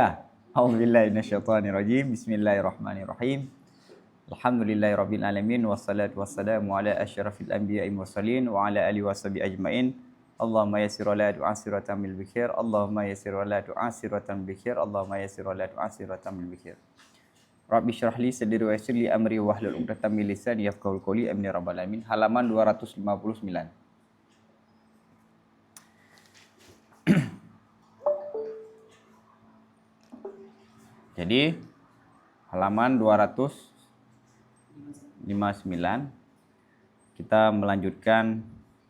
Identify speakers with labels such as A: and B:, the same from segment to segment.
A: Kah? A'udzubillahi minasyaitonirrajim. Bismillahirrahmanirrahim. Alhamdulillahirabbil alamin wassalatu wassalamu ala asyrafil anbiya'i mursalin wa ala alihi washabihi ajmain. Allahumma yassir wa la tu'assir wa tamil bikhair. Allahumma yassir wa la tu'assir wa tamil bikhair. Allahumma yassir wa la tu'assir wa tamil bikhair. Rabbi syrah li sadri wa yassir li amri wa hlul 'uqdatam min lisani yafqahul qawli. Amin ya rabbal alamin. Halaman 259. Jadi halaman 259 kita melanjutkan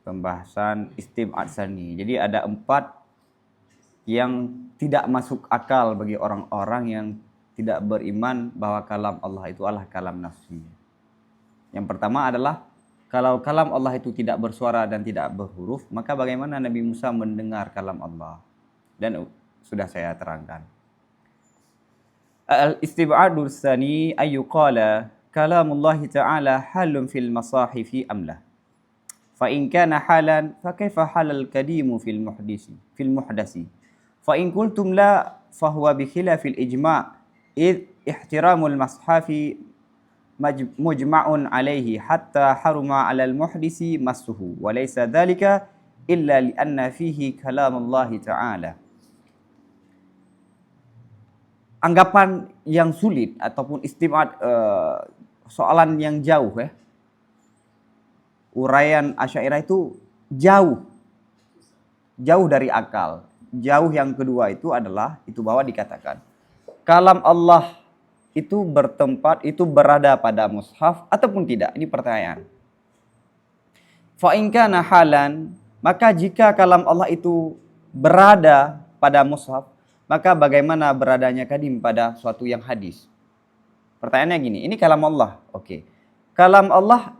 A: pembahasan istim'at tsani. Jadi ada 4 yang tidak masuk akal bagi orang-orang yang tidak beriman bahwa kalam Allah itu adalah kalam nafsi. Yang pertama adalah kalau kalam Allah itu tidak bersuara dan tidak berhuruf, maka bagaimana Nabi Musa mendengar kalam Allah? Dan sudah saya terangkan. Al-istib'adu tsani ayyuqala kalamullahi ta'ala halun fil masahifi amla. Fa in kana halan fa kaifa halal kadimu fil muhdasi. Fa in qultum la fa huwa bi khilafil ijma' id ihtiramul mashafi mujma'un alaihi hatta haruma 'alal muhdisi massuhu wa laysa dhalika illa li anna fihi kalamullahi ta'ala. Anggapan yang sulit ataupun istim'at soalan yang jauh ya. Uraian Asy'ariyah itu jauh dari akal. Jauh yang kedua itu adalah itu bahwa dikatakan kalam Allah itu berada pada mushaf ataupun tidak? Ini pertanyaan. Fa in kana halan, maka jika kalam Allah itu berada pada mushaf, maka bagaimana beradanya kadim pada suatu yang hadis? Pertanyaannya gini, ini kalam Allah. Oke. Kalam Allah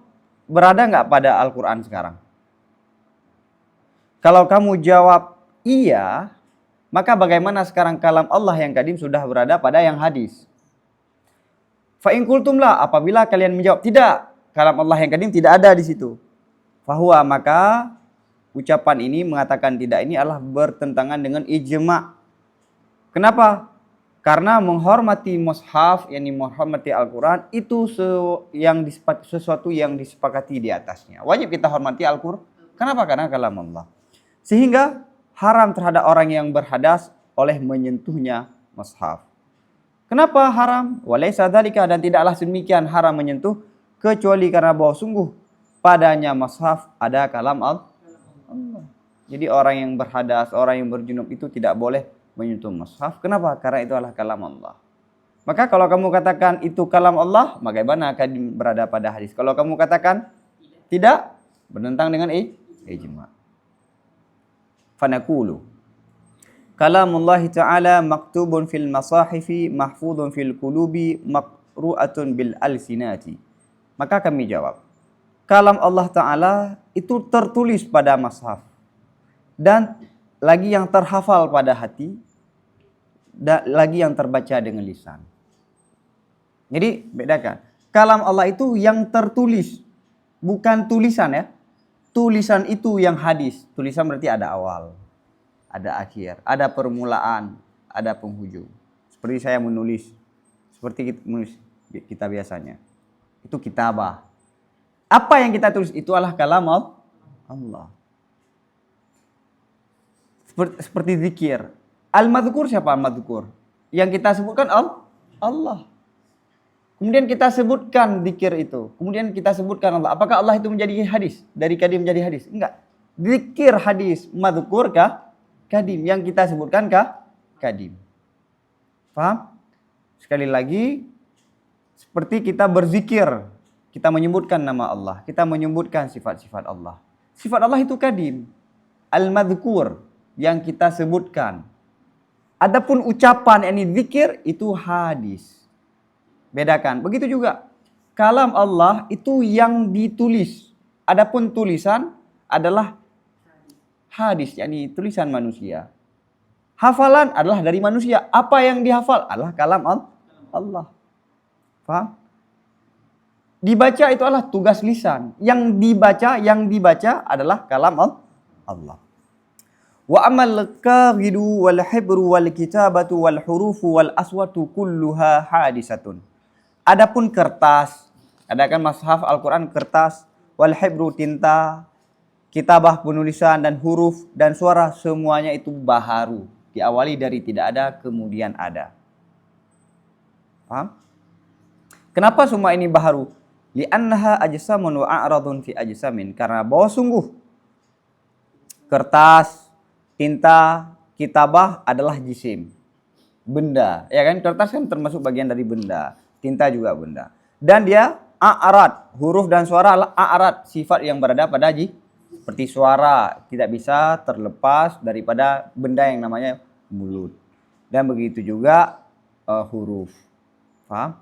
A: berada nggak pada Al-Quran sekarang? Kalau kamu jawab iya, maka bagaimana sekarang kalam Allah yang kadim sudah berada pada yang hadis? Fa in qultum la, apabila kalian menjawab tidak, kalam Allah yang kadim tidak ada di situ. Fahuwa, maka ucapan ini mengatakan tidak ini adalah bertentangan dengan ijma'. Kenapa? Karena menghormati mushaf, yakni menghormati Al-Quran, itu sesuatu yang disepakati di atasnya. Wajib kita hormati Al-Quran. Kenapa? Karena kalam Allah. Sehingga haram terhadap orang yang berhadas oleh menyentuhnya mushaf. Kenapa haram? Walaysa dzalika, dan tidaklah demikian haram menyentuh, kecuali karena bahwa sungguh padanya mushaf ada kalam Allah. Jadi orang yang berhadas, orang yang berjunub itu tidak boleh menyentuh mushaf. Kenapa? Karena itu adalah kalam Allah. Maka kalau kamu katakan itu kalam Allah, bagaimana akan berada pada hadis? Kalau kamu katakan tidak, bertentang dengan ijma'. Fanaqulu kalamullahi ta'ala maktubun fil masahifi mahfudun fil qulubi maqru'atun bil alsinati. Maka kami jawab, kalam Allah Ta'ala itu tertulis pada mushaf dan lagi yang terhafal pada hati, dan lagi yang terbaca dengan lisan. Jadi bedakan. Kalam Allah itu yang tertulis, bukan tulisan ya. Tulisan itu yang hadis. Tulisan berarti ada awal, ada akhir, ada permulaan, ada penghujung. Seperti saya menulis, seperti menulis kita biasanya. Itu kitabah. Apa yang kita tulis itu adalah kalam Allah. Seperti zikir. Al-madhkur, siapa al-madhkur? Yang kita sebutkan Allah. Kemudian kita sebutkan zikir itu. Kemudian kita sebutkan Allah. Apakah Allah itu menjadi hadis? Dari kadim menjadi hadis? Enggak. Zikir hadis. Madhkur kah? Kadim. Yang kita sebutkan kah? Kadim. Paham? Sekali lagi. Seperti kita berzikir. Kita menyebutkan nama Allah. Kita menyebutkan sifat-sifat Allah. Sifat Allah itu kadim. Al-madhkur. Yang kita sebutkan. Adapun ucapan yang zikir itu hadis. Bedakan. Begitu juga kalam Allah itu yang ditulis. Adapun tulisan adalah hadis, yakni tulisan manusia. Hafalan adalah dari manusia. Apa yang dihafal adalah kalam Allah. Paham? Dibaca itu adalah tugas lisan. Yang dibaca adalah kalam Allah. Wa amal kagidu wal hibru wal kitabatu wal hurufu wal aswatu kulluha hadisatun. Adapun kertas, ada kan mushaf Al-Quran kertas, wal hibru tinta, kitabah penulisan dan huruf dan suara semuanya itu baharu. Diawali dari tidak ada kemudian ada. Paham? Kenapa semua ini baharu? Li'annaha ajsamun wa a'radun fi ajsamin. Karena bahwa sungguh kertas, tinta, kitabah adalah jisim. Benda. Ya kan? Kertas kan termasuk bagian dari benda. Tinta juga benda. Dan dia a'rad. Huruf dan suara adalah a'rad. Sifat yang berada pada seperti suara. Tidak bisa terlepas daripada benda yang namanya mulut. Dan begitu juga huruf. Paham?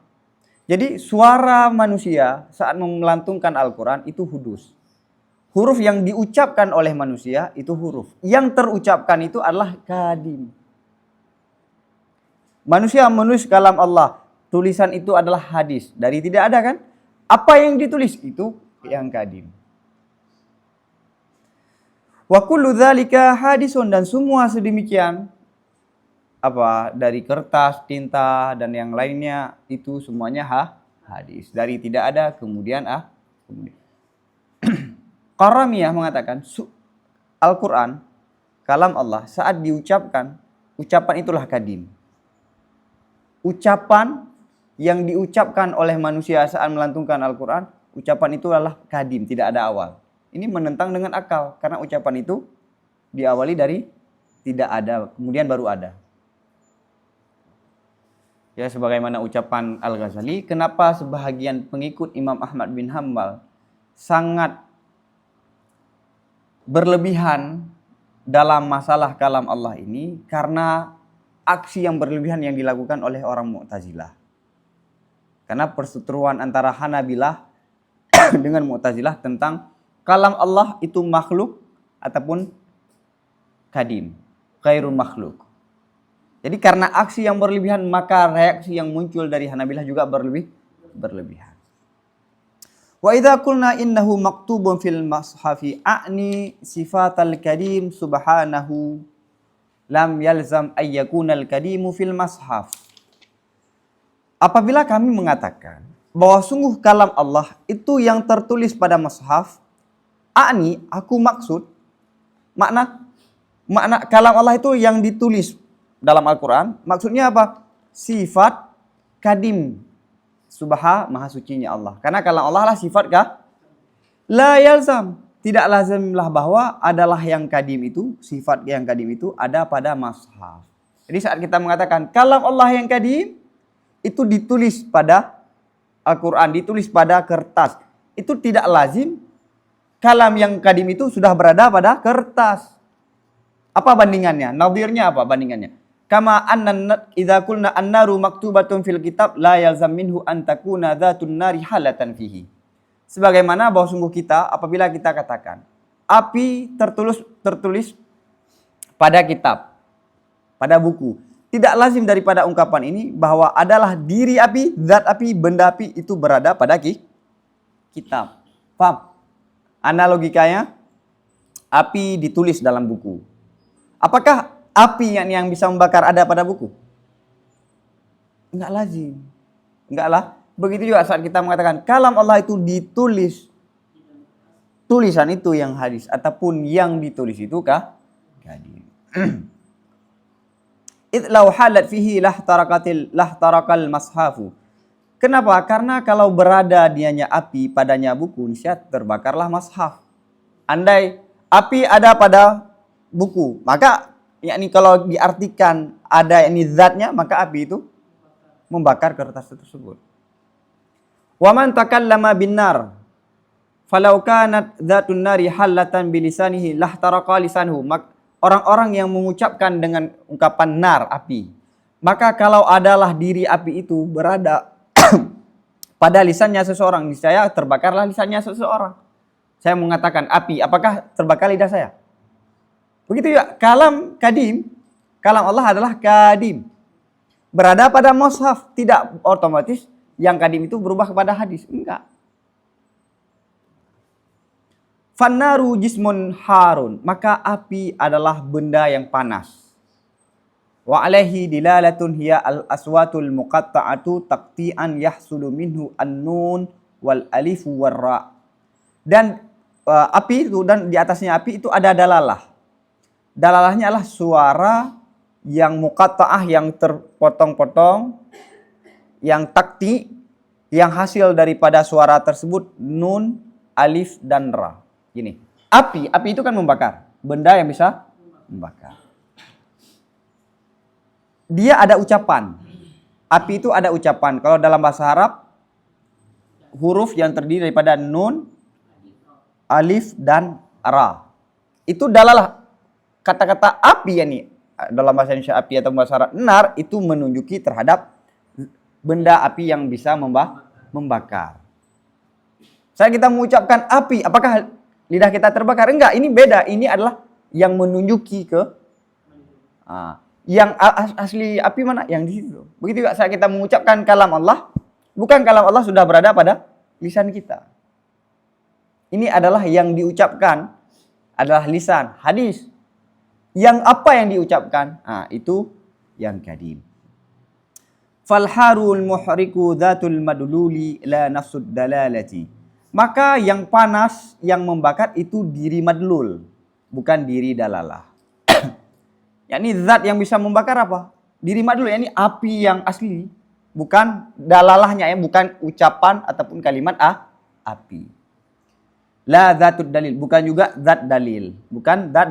A: Jadi suara manusia saat melantunkan Al-Quran itu hudus. Huruf yang diucapkan oleh manusia itu huruf. Yang terucapkan itu adalah kadim. Manusia menulis kalam Allah. Tulisan itu adalah hadis. Dari tidak ada kan? Apa yang ditulis itu yang kadim. Wa kullu dzalika hadisun, dan semua sedemikian dari kertas, tinta dan yang lainnya itu semuanya hadis. Dari tidak ada kemudian kemudian. Qaramiyah mengatakan Al-Quran, kalam Allah saat diucapkan, ucapan itulah kadim. Ucapan yang diucapkan oleh manusia saat melantunkan Al-Quran, ucapan itu adalah kadim, tidak ada awal. Ini menentang dengan akal, karena ucapan itu diawali dari tidak ada, kemudian baru ada. Ya, sebagaimana ucapan Al-Ghazali, kenapa sebahagian pengikut Imam Ahmad bin Hanbal sangat berlebihan dalam masalah kalam Allah ini, karena aksi yang berlebihan yang dilakukan oleh orang Mu'tazilah. Karena perseteruan antara Hanabilah dengan Mu'tazilah tentang kalam Allah itu makhluk ataupun kadim, ghairul makhluk. Jadi karena aksi yang berlebihan, maka reaksi yang muncul dari Hanabilah juga berlebihan. Wa idza qulna innahu maktubun fil mashafi a'ni sifatal kadim subhanahu lam yalzam ay yakunal kadimu fil mashaf. Apabila kami mengatakan bahwa sungguh kalam Allah itu yang tertulis pada mashaf, a'ni aku maksud makna kalam Allah itu yang ditulis dalam Al-Quran, maksudnya apa? Sifat kadim. Subha, maha sucinya Allah. Karena kalam Allah lah sifat kah? La yalzam. Tidak lazimlah bahwa adalah yang kadim itu, sifat yang kadim itu ada pada mashaf. Jadi saat kita mengatakan kalam Allah yang kadim, itu ditulis pada Al-Quran, ditulis pada kertas. Itu tidak lazim kalam yang kadim itu sudah berada pada kertas. Apa bandingannya? Nadhirnya apa bandingannya? Kama anna idza qulna an-naru maktubatun fil kitab la yalzam minhu an takuna dzatun nari halatan fihi. Sebagaimana bahwa sungguh kita apabila kita katakan api tertulis pada kitab, pada buku, tidak lazim daripada ungkapan ini bahwa adalah diri api, zat api, benda api itu berada pada kitab. Paham? Analogikanya api ditulis dalam buku. Apakah api yang bisa membakar ada pada buku? Enggak lazim. Enggaklah. Begitu juga saat kita mengatakan kalam Allah itu ditulis. Tulisan itu yang hadis ataupun yang ditulis itu kadim. Idlau halat fihi lahtarakal mashafu. Kenapa? Karena kalau berada dianya api padanya buku, niscaya terbakarlah mashaf. Andai api ada pada buku, maka yakni kalau diartikan ada ini zatnya, maka api itu membakar kertas tersebut. Wa man takallama binnar falau kanat dzatun nari halatan bilisanihi lahtaraqa lisanuhu. Orang-orang yang mengucapkan dengan ungkapan nar, api, maka kalau adalah diri api itu berada pada lisannya seseorang, niscaya terbakarlah lisannya seseorang. Saya mengatakan api, apakah terbakar lidah saya? Begitu juga kalam kadim, kalam Allah adalah kadim. Berada pada mushaf, tidak otomatis yang kadim itu berubah kepada hadis, enggak. Fannaru jismun harun, maka api adalah benda yang panas. Wa alaihi dilalatun hiya al-aswatul muqatta'atu taqti'an yahsulu minhu an-nun wal alif war ra. Dan api itu, dan di atasnya api itu ada dalalah. Dalalahnya adalah suara yang muqatta'ah, yang terpotong-potong, yang takti, yang hasil daripada suara tersebut nun, alif dan ra. Gini, api itu kan membakar, benda yang bisa membakar. Dia ada ucapan. Api itu ada ucapan. Kalau dalam bahasa Arab, huruf yang terdiri daripada nun, alif dan ra. Itu dalalah kata-kata api ya nih. Dalam bahasa Indonesia api atau bahasa Arab nar itu menunjuki terhadap benda api yang bisa membakar. Saat kita mengucapkan api, apakah lidah kita terbakar? Enggak, ini beda. Ini adalah yang menunjuki ke yang asli api mana? Yang di situ. Begitu juga saat kita mengucapkan kalam Allah, bukan kalam Allah sudah berada pada lisan kita. Ini adalah yang diucapkan adalah lisan, hadis. Yang apa yang diucapkan? Itu yang kadim. Falharul muhriku dzatul madluli la nafsud dalalati. Maka yang panas, yang membakar itu diri madlul, bukan diri dalalah. Yakni zat yang bisa membakar apa? Diri madlul, yakni api yang asli, bukan dalalahnya, ya, bukan ucapan ataupun kalimat api. La zatud dalil, bukan juga zat dalil, bukan zat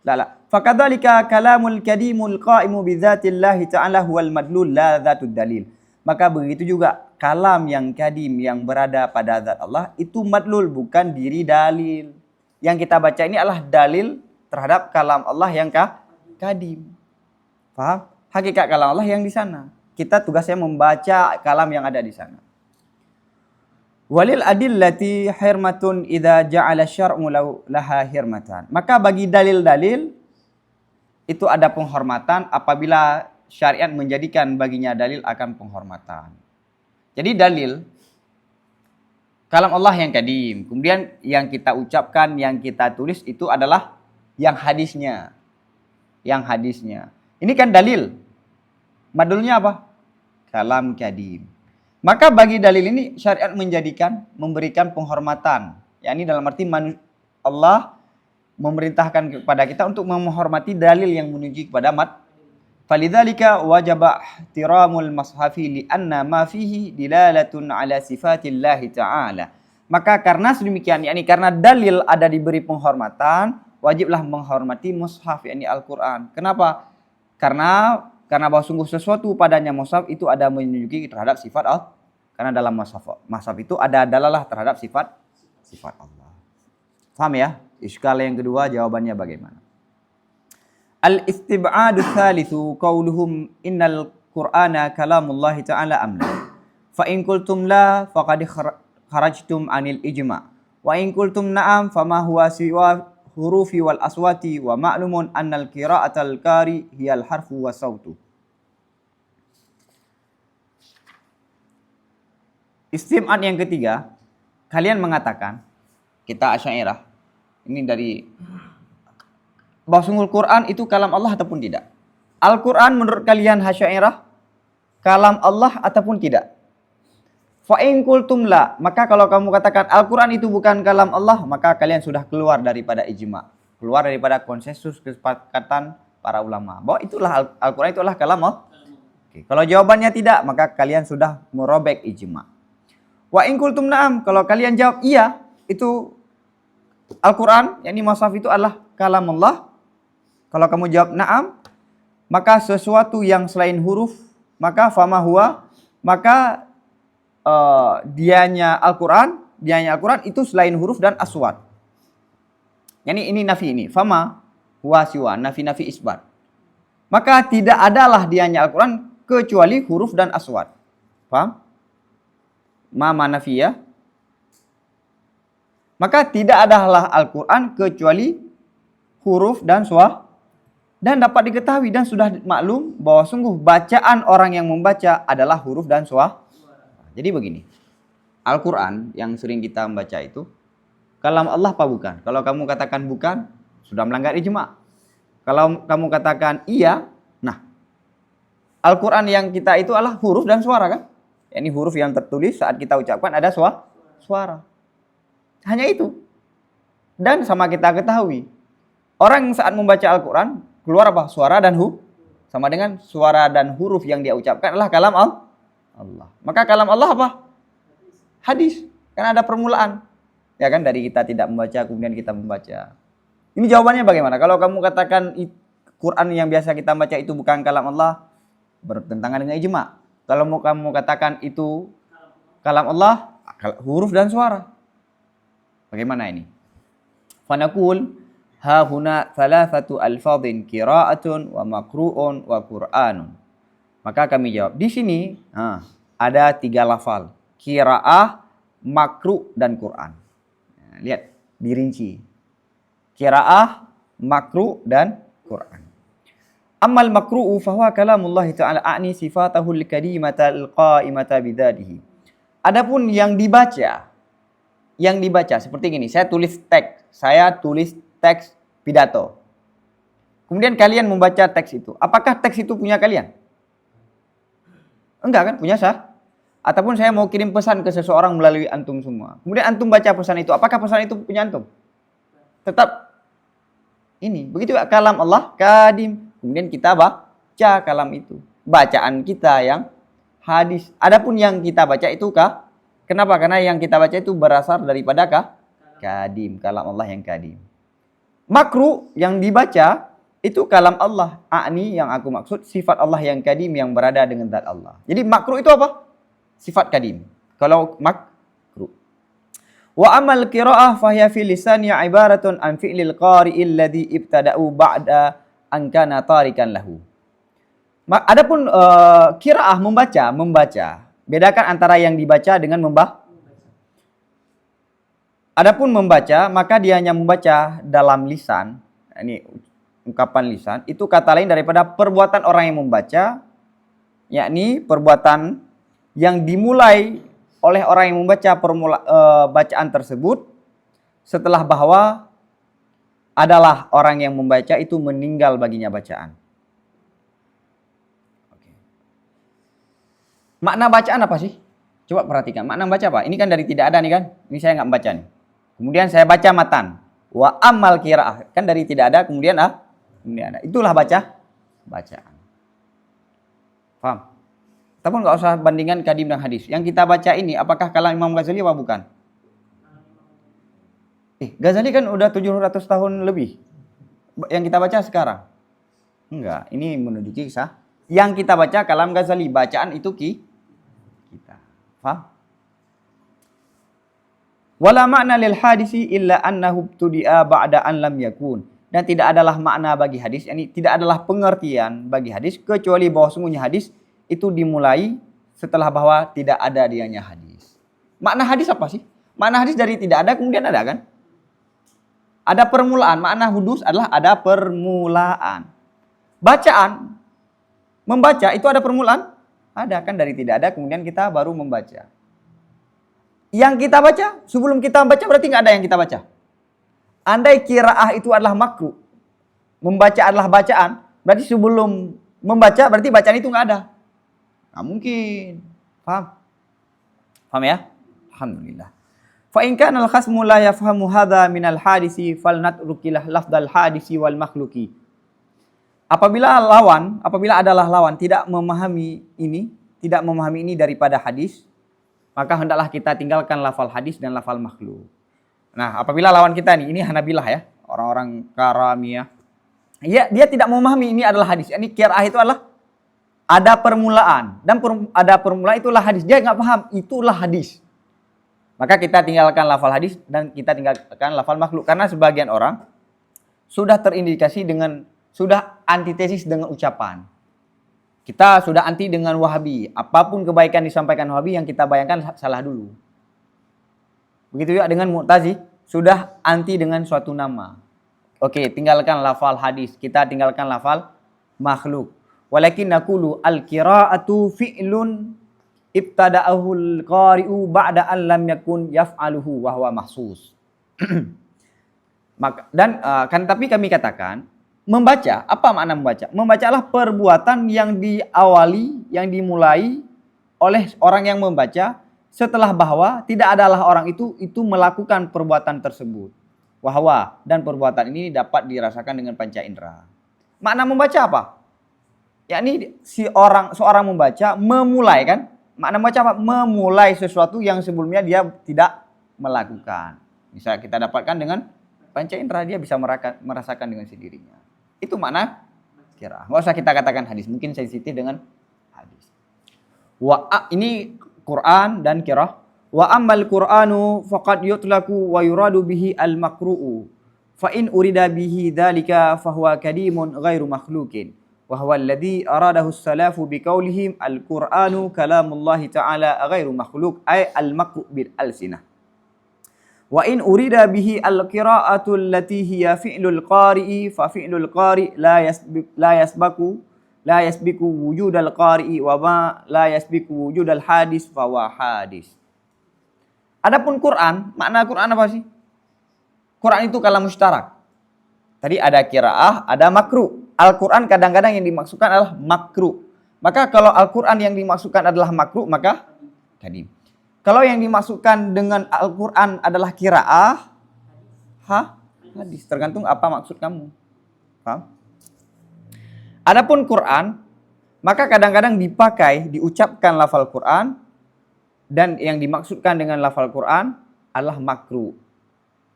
A: lala. Fakadzalika kalamul kadimul qaimu bi dzatillahi ta'ala huwal madlul la zatud dalil. Maka begitu juga kalam yang kadim yang berada pada zat Allah itu madlul, bukan diri dalil. Yang kita baca ini adalah dalil terhadap kalam Allah yang kadim. Paham? Hakikat kalam Allah yang di sana. Kita tugasnya membaca kalam yang ada di sana. Walil adillati hirmatun idza ja'ala syar'u laha hirmatan. Maka bagi dalil-dalil itu ada penghormatan apabila syariat menjadikan baginya dalil akan penghormatan. Jadi dalil kalam Allah yang kadim, kemudian yang kita ucapkan, yang kita tulis itu adalah yang hadisnya. Yang hadisnya. Ini kan dalil. Madulnya apa? Kalam kadim. Maka bagi dalil ini syariat memberikan penghormatan. Yakni dalam arti Allah memerintahkan kepada kita untuk menghormati dalil yang menuju kepada falidzalika wajaba ihtiramul mashafi lianna ma fihi dilalatun ala sifatillah ta'ala. Maka karena sedemikian, yakni karena dalil ada diberi penghormatan, wajiblah menghormati mushaf, yakni Al-Qur'an. Kenapa? Karena bahwa sungguh sesuatu padanya mushaf itu ada menunjuki terhadap sifat Allah. Karena dalam mushaf itu ada dalalah terhadap sifat Allah. Paham ya? Iskal yang kedua jawabannya bagaimana? Al-istib'adu tsalitsu qauluhum innal Qur'ana kalamullahi ta'ala amla. Fa in qultum la faqad kharajtum 'anil ijma'. Wa in qultum na'am fama huwa siwa hurufi wal aswati wa ma'lumun annal qira'atal qari hiyal harfu wa sautu. Istim'at yang ketiga, kalian mengatakan, kita Asy'ariyah, ini dari bahwa sungguh Quran itu kalam Allah ataupun tidak. Al-Quran menurut kalian Asy'ariyah kalam Allah ataupun tidak. Fa in qultum la, maka kalau kamu katakan Al-Quran itu bukan kalam Allah, maka kalian sudah keluar daripada ijma, keluar daripada konsensus kesepakatan para ulama bahwa itulah Al-Quran itulah kalam Allah. Oke. Kalau jawabannya tidak, maka kalian sudah merobek ijma. Wa in qultum na'am, kalau kalian jawab iya, itu Al-Quran, yakni mushaf itu adalah kalam Allah. Kalau kamu jawab na'am, maka sesuatu yang selain huruf, maka fama huwa, maka dianya Al-Quran itu selain huruf dan aswat. Yani ini nafi ini, fama huwa siwa, nafi isbat. Maka tidak adalah dianya Al-Quran kecuali huruf dan aswat. Paham? Ma nafi ya. Maka tidak adalah Al-Quran kecuali huruf dan suara. Dan dapat diketahui dan sudah maklum bahwa sungguh bacaan orang yang membaca adalah huruf dan suara. Jadi begini, Al-Quran yang sering kita membaca itu, kalam Allah apa bukan? Kalau kamu katakan bukan, sudah melanggar ijma'. Kalau kamu katakan iya, nah Al-Quran yang kita itu adalah huruf dan suara kan? Ini huruf yang tertulis saat kita ucapkan ada suara. Hanya itu. Dan sama kita ketahui, orang saat membaca Al-Quran, keluar apa? Suara dan huruf. Sama dengan suara dan huruf yang dia ucapkan adalah kalam Allah. Maka kalam Allah apa? Hadis. Karena ada permulaan. Ya kan, dari kita tidak membaca, kemudian kita membaca. Ini jawabannya bagaimana? Kalau kamu katakan Quran yang biasa kita baca itu bukan kalam Allah, bertentangan dengan ijma'. Kalau mau kamu katakan itu kalam Allah, huruf dan suara. Bagaimana ini? Fanaqul ha huna thalathatu alfadhin qira'atun wa maqru'un wa qur'anun. Maka kami jawab, di sini ada 3 lafal, qira'ah, makru' dan Quran. Nah, lihat, dirinci. Qira'ah, makru' dan Quran. Ammal makru'u fahuwa kalamullah ta'ala a'ni sifatahul karimata al-qa'imata bidzatihi. Adapun yang dibaca seperti gini, saya tulis teks pidato. Kemudian kalian membaca teks itu. Apakah teks itu punya kalian? Enggak kan, punya saya. Ataupun saya mau kirim pesan ke seseorang melalui antum semua. Kemudian antum baca pesan itu. Apakah pesan itu punya antum? Tetap ini. Begitu kalam Allah kadim. Kemudian kita baca kalam itu. Bacaan kita yang hadis. Adapun yang kita baca itu kenapa? Karena yang kita baca itu berasal daripada kadim. Kalam Allah yang kadim. Makru yang dibaca itu kalam Allah. A'ni yang aku maksud sifat Allah yang kadim yang berada dengan zat Allah. Jadi makru itu apa? Sifat kadim. Kalau makru. Wa amal qira'ah fahiya fi lisani ibaratun an fi'lil qari'il ladzi ibtada'u ba'da an kana tarikan lahu. Adapun qira'ah membaca. Bedakan antara yang dibaca dengan Adapun membaca, maka dia hanya membaca dalam lisan. Ini ungkapan lisan. Itu kata lain daripada perbuatan orang yang membaca. Yakni perbuatan yang dimulai oleh orang yang membaca bacaan tersebut. Setelah bahwa adalah orang yang membaca itu meninggal baginya bacaan. Makna bacaan apa sih? Coba perhatikan. Makna baca apa? Ini kan dari tidak ada nih kan. Ini saya nggak membaca nih. Kemudian saya baca matan. Wa amal qiraah. Kan dari tidak ada kemudian ada. Itulah bacaan. Paham? Tapi nggak usah bandingkan kadim dan hadis. Yang kita baca ini apakah kalam Imam Ghazali apa bukan? Ghazali kan udah 700 tahun lebih. Yang kita baca sekarang. Enggak, ini menuju kisah. Yang kita baca kalam Ghazali. Bacaan itu kita. Paham? Wala makna lil hadisi illa annahu ibtudi'a ba'da an lam yakun. Dan tidak adalah makna bagi hadis, yakni tidak adalah pengertian bagi hadis kecuali bahwa sungguhnya hadis itu dimulai setelah bahwa tidak ada dianya hadis. Makna hadis apa sih? Makna hadis dari tidak ada kemudian ada kan? Ada permulaan. Makna hudus adalah ada permulaan. Bacaan, membaca itu ada permulaan? Ada kan, dari tidak ada kemudian kita baru membaca. Yang kita baca, sebelum kita baca berarti nggak ada yang kita baca. Andai qiraah itu adalah makru, membaca adalah bacaan, berarti sebelum membaca berarti bacaan itu nggak ada. Nggak mungkin. Paham? Paham ya? Alhamdulillah. Fa in kana al-khasmu la yafhamu hadza min al-hadisi falnatrukilah lafdal hadisi wal makhluki. Apabila adalah lawan tidak memahami ini daripada hadis, maka hendaklah kita tinggalkan lafal hadis dan lafal makhluk. Nah, apabila lawan kita ini Hanabilah ya, orang-orang Karamiyah. Ya, dia tidak memahami ini adalah hadis. Ini qiraah itu adalah ada permulaan dan ada permulaan itulah hadis. Dia nggak paham itulah hadis. Maka kita tinggalkan lafal hadis dan kita tinggalkan lafal makhluk karena sebagian orang sudah terindikasi sudah antitesis dengan ucapan. Kita sudah anti dengan Wahabi. Apapun kebaikan disampaikan Wahabi yang kita bayangkan salah dulu. Begitu juga dengan Mu'tazi. Sudah anti dengan suatu nama. Oke, tinggalkan lafal hadis. Kita tinggalkan lafal makhluk. Walakin naqulu al-qira'atu fi'lun ibtada'ahul qari'u ba'da an lam yakun yaf'aluhu wa huwa mahsus. Tapi kami katakan membaca, apa makna membaca? Membaca adalah perbuatan yang diawali, yang dimulai oleh orang yang membaca setelah bahwa tidak adalah orang itu melakukan perbuatan tersebut. Wahwa, dan perbuatan ini dapat dirasakan dengan panca indera. Makna membaca apa? Yakni seorang membaca memulai kan? Makna membaca apa? Memulai sesuatu yang sebelumnya dia tidak melakukan. Bisa kita dapatkan dengan panca indera, dia bisa merasakan dengan sendirinya. Itu makna qiraah. Enggak usah kita katakan hadis, mungkin sensitif dengan hadis. Ini Quran dan qiraah. Wa ammal Qur'anu faqad yutlaqu wa yuradu bihi al-maqru'u. Fa in urida bihi dzalika fa huwa kadimun ghairu makhluqin. Wa huwa alladhi aradahu as-salafu biqaulihim al-Qur'anu kalamullahi ta'ala ghairu makhluq ay al-maqru' bil alsinah. Wa in urida bihi al-qira'atu allati hiya fi'lul qari'i fa fi'lul qari' la yasbiku wujudal qari'i wa ma la yasbiku wujudal hadis fa wa hadis. Adapun Quran, makna Quran apa sih? Quran itu kalam mustarak. Tadi ada qiraah, ada makru. Al-Quran kadang-kadang yang dimaksudkan adalah makru. Maka kalau Al-Quran yang dimaksudkan adalah makru, maka kadim. Kalau yang dimasukkan dengan Al-Quran adalah qiraah, hadis. Tergantung apa maksud kamu. Paham? Adapun Quran, maka kadang-kadang diucapkan lafal Quran, dan yang dimaksudkan dengan lafal Quran adalah makru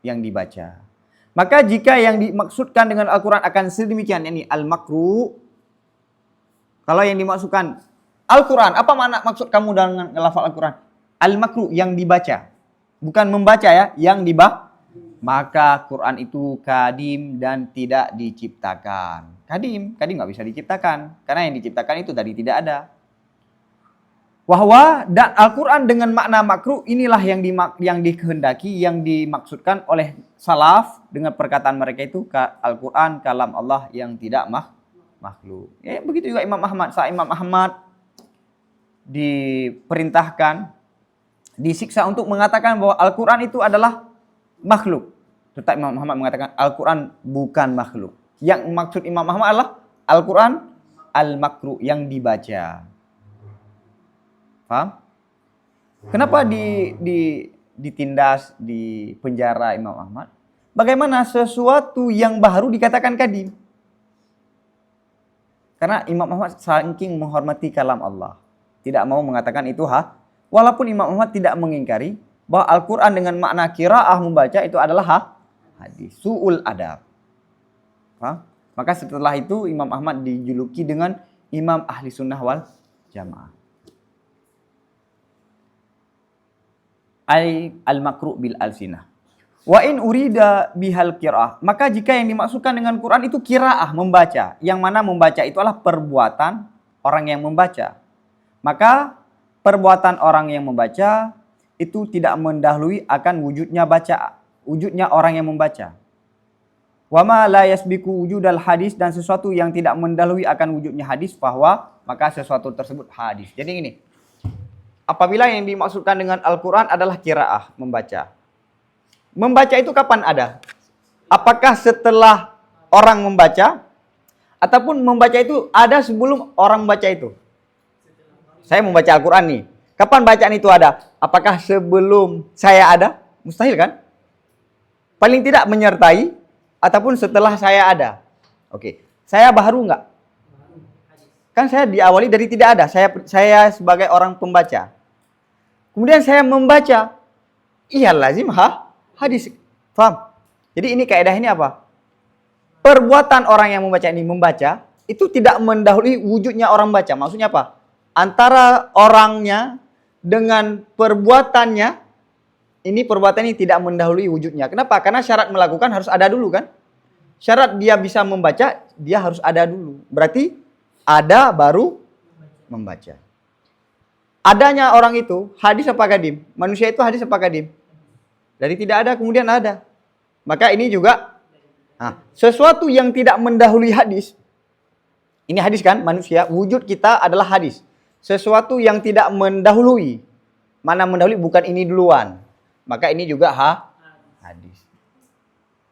A: yang dibaca. Maka jika yang dimaksudkan dengan Al-Quran akan sedemikian, ini al-makru. Kalau yang dimaksudkan Al-Quran, apa makna maksud kamu dengan lafal Al-Quran? Al-makru, yang dibaca. Bukan membaca ya, yang dibaca. Maka Quran itu kadim dan tidak diciptakan. Kadim nggak bisa diciptakan. Karena yang diciptakan itu tadi tidak ada. Wahwa dan Al-Quran dengan makna makruh inilah yang dikehendaki, yang dimaksudkan oleh salaf dengan perkataan mereka itu Al-Quran kalam Allah yang tidak makhluk. Ya, begitu juga Imam Ahmad. Saat Imam Ahmad diperintahkan, disiksa untuk mengatakan bahwa Al-Quran itu adalah makhluk. Tetap Imam Ahmad mengatakan Al-Quran bukan makhluk. Yang maksud Imam Ahmad adalah Al-Quran al-makruh, yang dibaca. Paham? Kenapa ditindas, di penjara Imam Ahmad? Bagaimana sesuatu yang baru dikatakan kadim? Karena Imam Ahmad saking menghormati kalam Allah, tidak mau mengatakan itu walaupun Imam Ahmad tidak mengingkari bahwa Al-Quran dengan makna qiraah membaca itu adalah hadis, su'ul adab. Paham? Maka setelah itu Imam Ahmad dijuluki dengan Imam Ahli Sunnah wal Jamaah. Al-makru' bil alsinah. Wa in urida bihal qiraah. Maka jika yang dimaksudkan dengan Quran itu qiraah, membaca. Yang mana membaca itu adalah perbuatan orang yang membaca. Maka perbuatan orang yang membaca itu tidak mendahului akan wujudnya orang yang membaca. Wa ma la yasbiku wujudal hadis, dan sesuatu yang tidak mendahului akan wujudnya hadis, bahwa maka sesuatu tersebut hadis. Jadi ini, apabila yang dimaksudkan dengan Al-Quran adalah qiraah, membaca. Membaca itu kapan ada? Apakah setelah orang membaca? Ataupun membaca itu ada sebelum orang membaca itu? Saya membaca Al-Quran nih. Kapan bacaan itu ada? Apakah sebelum saya ada? Mustahil kan? Paling tidak menyertai, ataupun setelah saya ada. Oke. Saya baru enggak? Kan saya diawali dari tidak ada. Saya sebagai orang pembaca. Kemudian saya membaca. Iya lazim hadis. Paham? Jadi ini kaidah ini apa? Perbuatan orang yang membaca ini membaca itu tidak mendahului wujudnya orang baca. Maksudnya apa? Antara orangnya dengan perbuatannya, ini perbuatan ini tidak mendahului wujudnya. Kenapa? Karena syarat melakukan harus ada dulu kan? Syarat dia bisa membaca, dia harus ada dulu. Berarti ada baru membaca. Adanya orang itu hadis apa kadim? Manusia itu hadis apa kadim? Dari tidak ada kemudian ada. Maka ini juga sesuatu yang tidak mendahului hadis. Ini hadis kan, manusia, wujud kita adalah hadis. Sesuatu yang tidak mendahului. Mana mendahului, bukan ini duluan. Maka ini juga hadis.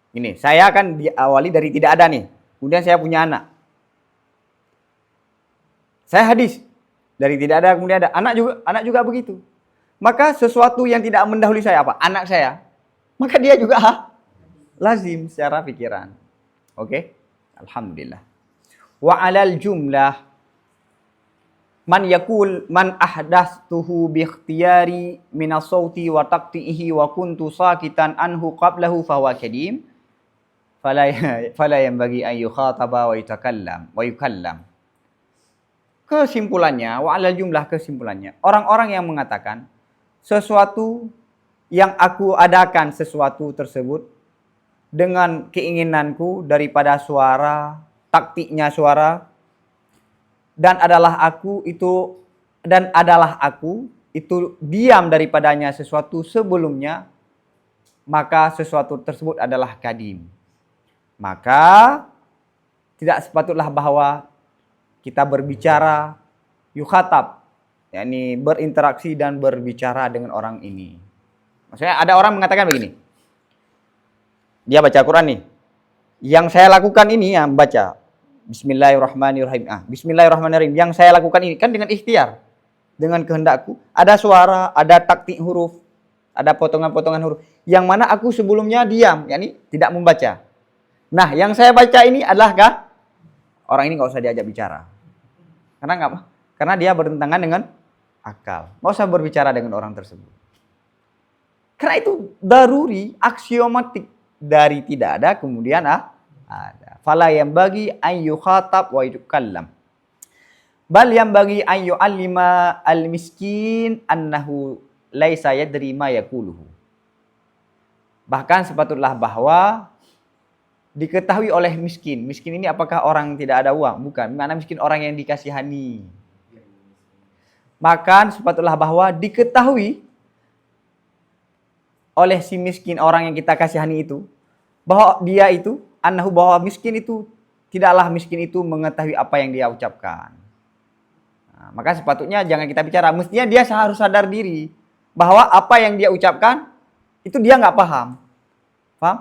A: Ini, saya akan diawali dari tidak ada nih. Kemudian saya punya anak. Saya hadis. Dari tidak ada kemudian ada. Anak juga begitu. Maka sesuatu yang tidak mendahului saya apa? Anak saya. Maka dia juga lazim secara pikiran. Oke? Alhamdulillah. Wa alal jumlah man ahdastuhu bi ikhtiyari min as-sauti wa taqtihi wa kuntu sakitan anhu qablahu fa huwa kadim fala yanbaghi an yukhataba wa yukallam. Kesimpulannya, wa alal jumlah kesimpulannya, orang-orang yang mengatakan sesuatu yang aku adakan sesuatu tersebut dengan keinginanku daripada suara, taktiknya suara, dan adalah aku itu diam daripadanya sesuatu sebelumnya, maka sesuatu tersebut adalah kadim. Maka tidak sepatutlah bahwa kita berbicara yukhatab, yakni berinteraksi dan berbicara dengan orang ini. Maksudnya ada orang mengatakan begini, dia baca Quran nih, yang saya lakukan ini yang baca Bismillahirrahmanirrahim. Bismillahirrahmanirrahim. Yang saya lakukan ini kan dengan ikhtiar, dengan kehendakku. Ada suara, ada taktik huruf, ada potongan-potongan huruf. Yang mana aku sebelumnya diam, yakni tidak membaca. Nah, yang saya baca ini adalah kah? Orang ini nggak usah diajak bicara. Karena nggak apa? Karena dia bertentangan dengan akal. Nggak usah berbicara dengan orang tersebut. Karena itu daruri, aksiomatik. Dari tidak ada kemudian ada. Fala yang bagi an yukhatab wa yukallam. Bal yang bagi an yu'allima al-miskin annahu laisa yadri ma yaquluhu. Bahkan sepatutlah bahwa diketahui oleh miskin. Miskin ini apakah orang tidak ada uang? Bukan. Mana miskin orang yang dikasihani. Maka sepatutlah bahwa diketahui oleh si miskin orang yang kita kasihani itu, bahwa dia itu, bahwa miskin itu, tidaklah miskin itu mengetahui apa yang dia ucapkan. Nah, maka sepatutnya jangan kita bicara. Mestinya dia harus sadar diri bahwa apa yang dia ucapkan itu dia nggak paham. Paham?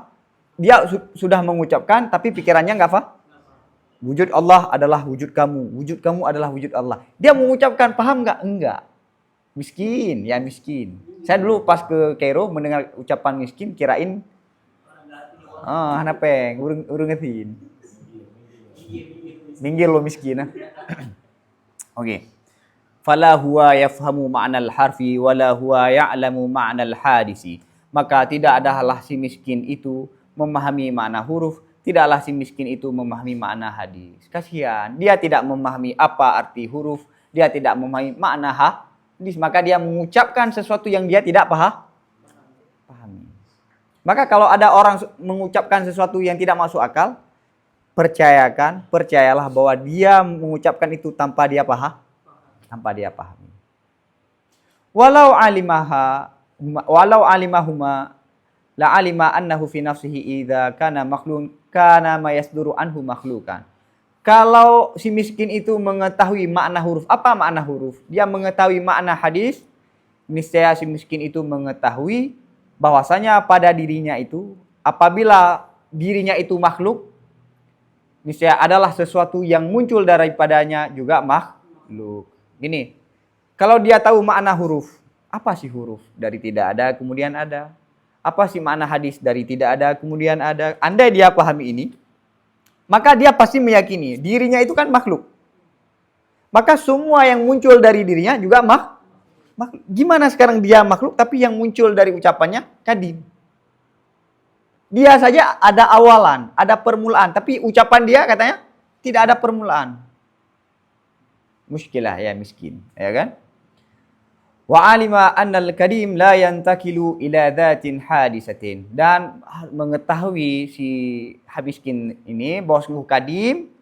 A: Dia sudah mengucapkan tapi pikirannya nggak paham. Wujud Allah adalah wujud kamu adalah wujud Allah. Dia mengucapkan, paham nggak? Enggak. Miskin, ya miskin. Saya dulu pas ke Kairo mendengar ucapan miskin, kirain hanapeng, urung ngetin. Minggir lo miskin. Oke. Fala huwa yafhamu ma'nal harfi wala huwa ya'lamu ma'nal hadisi. Maka tidak adalah si miskin itu memahami makna huruf, tidaklah si miskin itu memahami makna hadis. Kasihan, dia tidak memahami apa arti huruf, dia tidak memahami makna hadis, maka dia mengucapkan sesuatu yang dia tidak pahami. Maka kalau ada orang mengucapkan sesuatu yang tidak masuk akal, percayalah bahwa dia mengucapkan itu tanpa dia pahami. Walau alimahuma la alima annahu fi nafsihi idza kana makhlun kana ma yasduru anhu makhlukan. Kalau si miskin itu mengetahui makna huruf, apa makna huruf? Dia mengetahui makna hadis, niscaya si miskin itu mengetahui bahwasanya pada dirinya itu, apabila dirinya itu makhluk, niscaya adalah sesuatu yang muncul daripadanya juga makhluk. Gini, kalau dia tahu makna huruf, apa sih huruf? Dari tidak ada kemudian ada. Apa sih makna hadis? Dari tidak ada kemudian ada. Andai dia pahami ini, maka dia pasti meyakini dirinya itu kan makhluk. Maka semua yang muncul dari dirinya juga makhluk. Gimana sekarang dia makhluk tapi yang muncul dari ucapannya kadim? Dia saja ada awalan, ada permulaan, tapi ucapan dia katanya tidak ada permulaan. Muskilah ya miskin, ya kan? Wa alima annal kadim la yantakilu ila dhatin hadisatin. Dan mengetahui si miskin ini bahwa sungguh kadim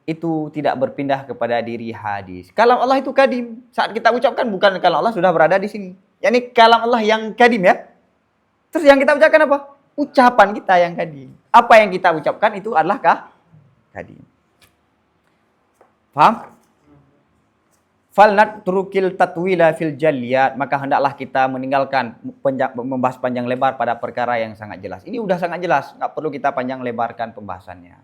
A: itu tidak berpindah kepada diri hadis. Kalam Allah itu kadim. Saat kita ucapkan bukan kalam Allah sudah berada di sini. Yani kalam Allah yang kadim ya. Terus yang kita ucapkan apa? Ucapan kita yang kadim. Apa yang kita ucapkan itu adalah kadim. Paham? Falnat turukil tatwila fil jaliyat, maka hendaklah kita meninggalkan membahas panjang lebar pada perkara yang sangat jelas. Ini udah sangat jelas, nggak perlu kita panjang lebarkan pembahasannya.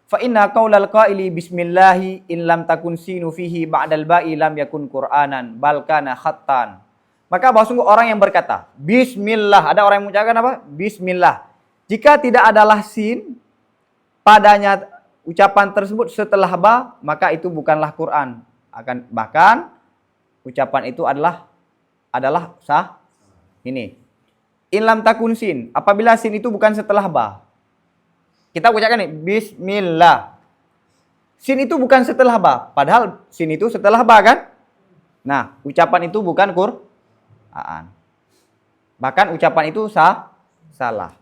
A: Fa inna qaulal qaili bismillahi in lam takun sinu fihi ba'dal ba'i lam yakun qur'anan bal kana khattan. Maka bahwa sungguh orang yang berkata bismillah, ada orang yang mengucapkan apa? Bismillah. Jika tidak adalah sin padanya ucapan tersebut setelah ba, maka itu bukanlah Quran. Bahkan ucapan itu adalah sah. Ini. In lam takun sin, apabila sin itu bukan setelah ba. Kita ucapkan nih bismillah. Sin itu bukan setelah ba, padahal sin itu setelah ba kan? Nah, ucapan itu bukan Quran. Bahkan ucapan itu salah.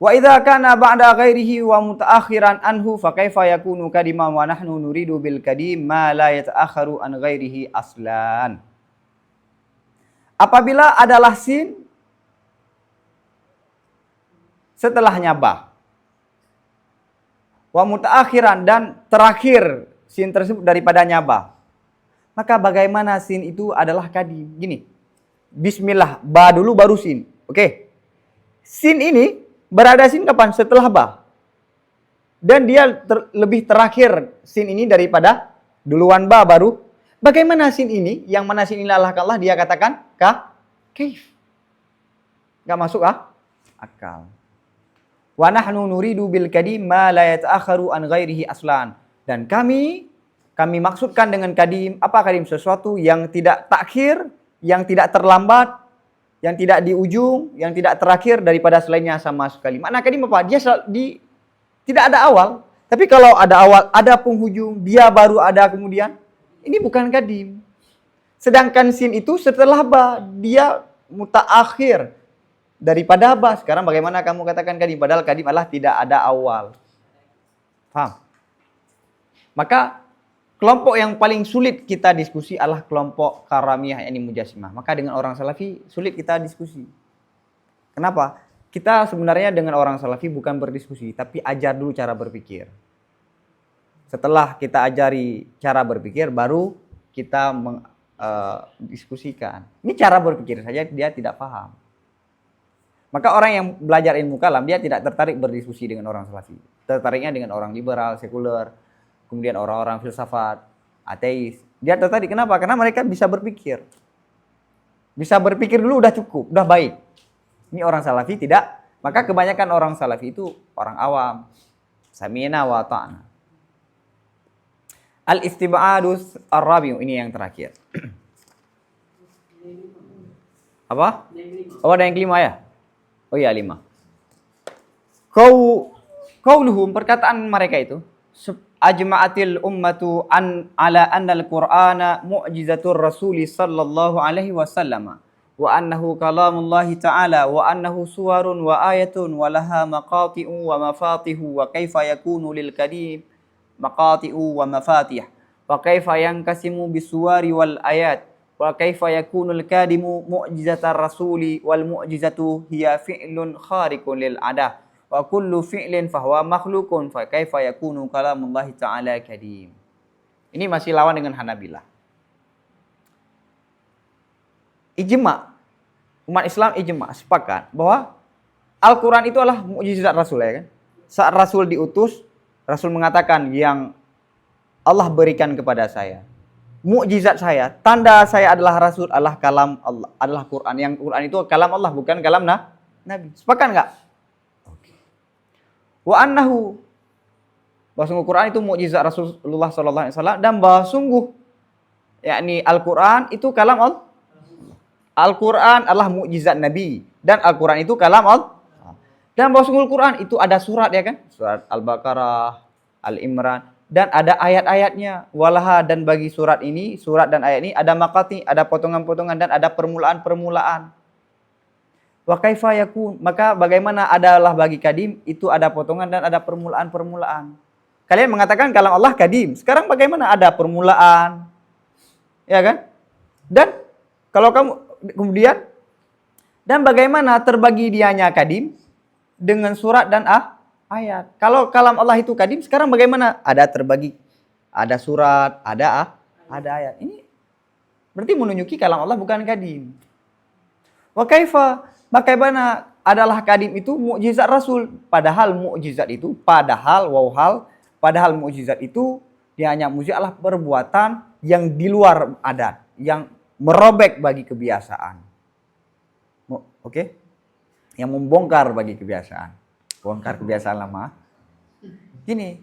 A: Wa idza kana ba'da ghairihi wa mutaakhiran anhu fa kaifa yakunu kadiman wa nahnu nuridu bil kadim ma la yataakharu an ghairihi aslan. Apabila adalah sin setelahnya ba wa mutaakhiran dan terakhir sin tersebut daripadanya ba, maka bagaimana sin itu adalah kadim? Gini. Bismillah, ba dulu baru sin. Oke. Sin ini berada sin kapan? Setelah ba. Dan dia lebih terakhir sin ini daripada duluan ba baru. Bagaimana sin ini? Yang mana sin ini Allah Allah dia katakan kaif. Enggak masuk akal. Wa nahnu nuridu bil kadim ma la yata'akharu an ghairihi aslan. Dan kami maksudkan dengan kadim, apa kadim? Sesuatu yang tidak takhir, yang tidak terlambat, yang tidak di ujung, yang tidak terakhir daripada selainnya sama sekali. Makna kadim apa? Dia tidak ada awal. Tapi kalau ada awal, ada penghujung, dia baru ada kemudian. Ini bukan kadim. Sedangkan sin itu setelah ba, dia mutaakhir daripada ba. Sekarang bagaimana kamu katakan kadim? Padahal kadim adalah tidak ada awal. Paham? Maka kelompok yang paling sulit kita diskusi adalah kelompok karamiyah, yakni mujassimah. Maka dengan orang salafi sulit kita diskusi. Kenapa? Kita sebenarnya dengan orang salafi bukan berdiskusi, tapi ajar dulu cara berpikir. Setelah kita ajari cara berpikir, baru kita diskusikan. Ini cara berpikir saja dia tidak paham. Maka orang yang belajar ilmu kalam, dia tidak tertarik berdiskusi dengan orang salafi. Tertariknya dengan orang liberal, sekuler, kemudian orang-orang filsafat, ateis. Dia tertarik. Kenapa? Karena mereka bisa berpikir. Bisa berpikir dulu udah cukup, udah baik. Ini orang salafi tidak. Maka kebanyakan orang salafi itu orang awam. Sami'na wa ta'na. Al-istibadus ar-rabi'u. Ini yang terakhir. Apa? Oh, ada yang kelima ya? Oh iya, 5. Qauluhum, perkataan mereka itu. Ajma'atil ummatu ala annal Qur'ana mu'jizatur Rasuli sallallahu alaihi wasallam wa annahu kalamullahi ta'ala wa annahu suwarun wa ayatun wa laha maqati'u wa mafatihu wa kaifa yakunu lil kadim maqati'u wa mafatih wa kaifa yankasimu bisuwari wal ayat wa kaifa yakunul kadimu mu'jizatar Rasuli wal mu'jizatu hiya fi'lun khariqun lil adah wa kullu fi'lin fahuwa makhlukun fa kaifa yakunu kalamullahi ta'ala kadim. Ini masih lawan dengan Hanabilah. Ijma. Umat Islam ijma, sepakat bahwa Al-Quran itu adalah mukjizat Rasul, ya kan? Saat Rasul diutus, Rasul mengatakan yang Allah berikan kepada saya. Mukjizat saya, tanda saya adalah Rasul, adalah kalam Allah, adalah Quran. Yang Quran itu kalam Allah, bukan kalam Nabi. Sepakat enggak? Wa annahu, bahwa sungguh Quran itu mukjizat Rasulullah sallallahu alaihi wasallam, dan bahwa sungguh yakni Al-Quran itu kalam Allah. Al-Quran adalah mukjizat Nabi dan Al-Quran itu kalam Allah. Dan bahwa sungguh Al-Quran itu ada surat, ya kan? Surat Al-Baqarah, Al-Imran, dan ada ayat-ayatnya. Walaha, dan bagi surat ini, surat dan ayat ini ada maqati, ada potongan-potongan dan ada permulaan-permulaan. Wa kaifa yakun, maka bagaimana adalah bagi kadim itu ada potongan dan ada permulaan-permulaan. Kalian mengatakan kalam Allah kadim. Sekarang bagaimana ada permulaan? Ya kan? Dan kalau kamu kemudian dan bagaimana terbagi dianya kadim dengan surat dan ayat. Kalau kalam Allah itu kadim, sekarang bagaimana? Ada terbagi. Ada surat, ada Ada ayat. Ini berarti menunjuki kalam Allah bukan kadim. Wa kaifa, bagaimana adalah kadim itu mukjizat Rasul. Padahal mukjizat itu, padahal mukjizat itu dia hanya mukjizat adalah perbuatan yang di luar adat, yang merobek bagi kebiasaan. Oke? Yang membongkar bagi kebiasaan. Bongkar kebiasaan lama. Gini,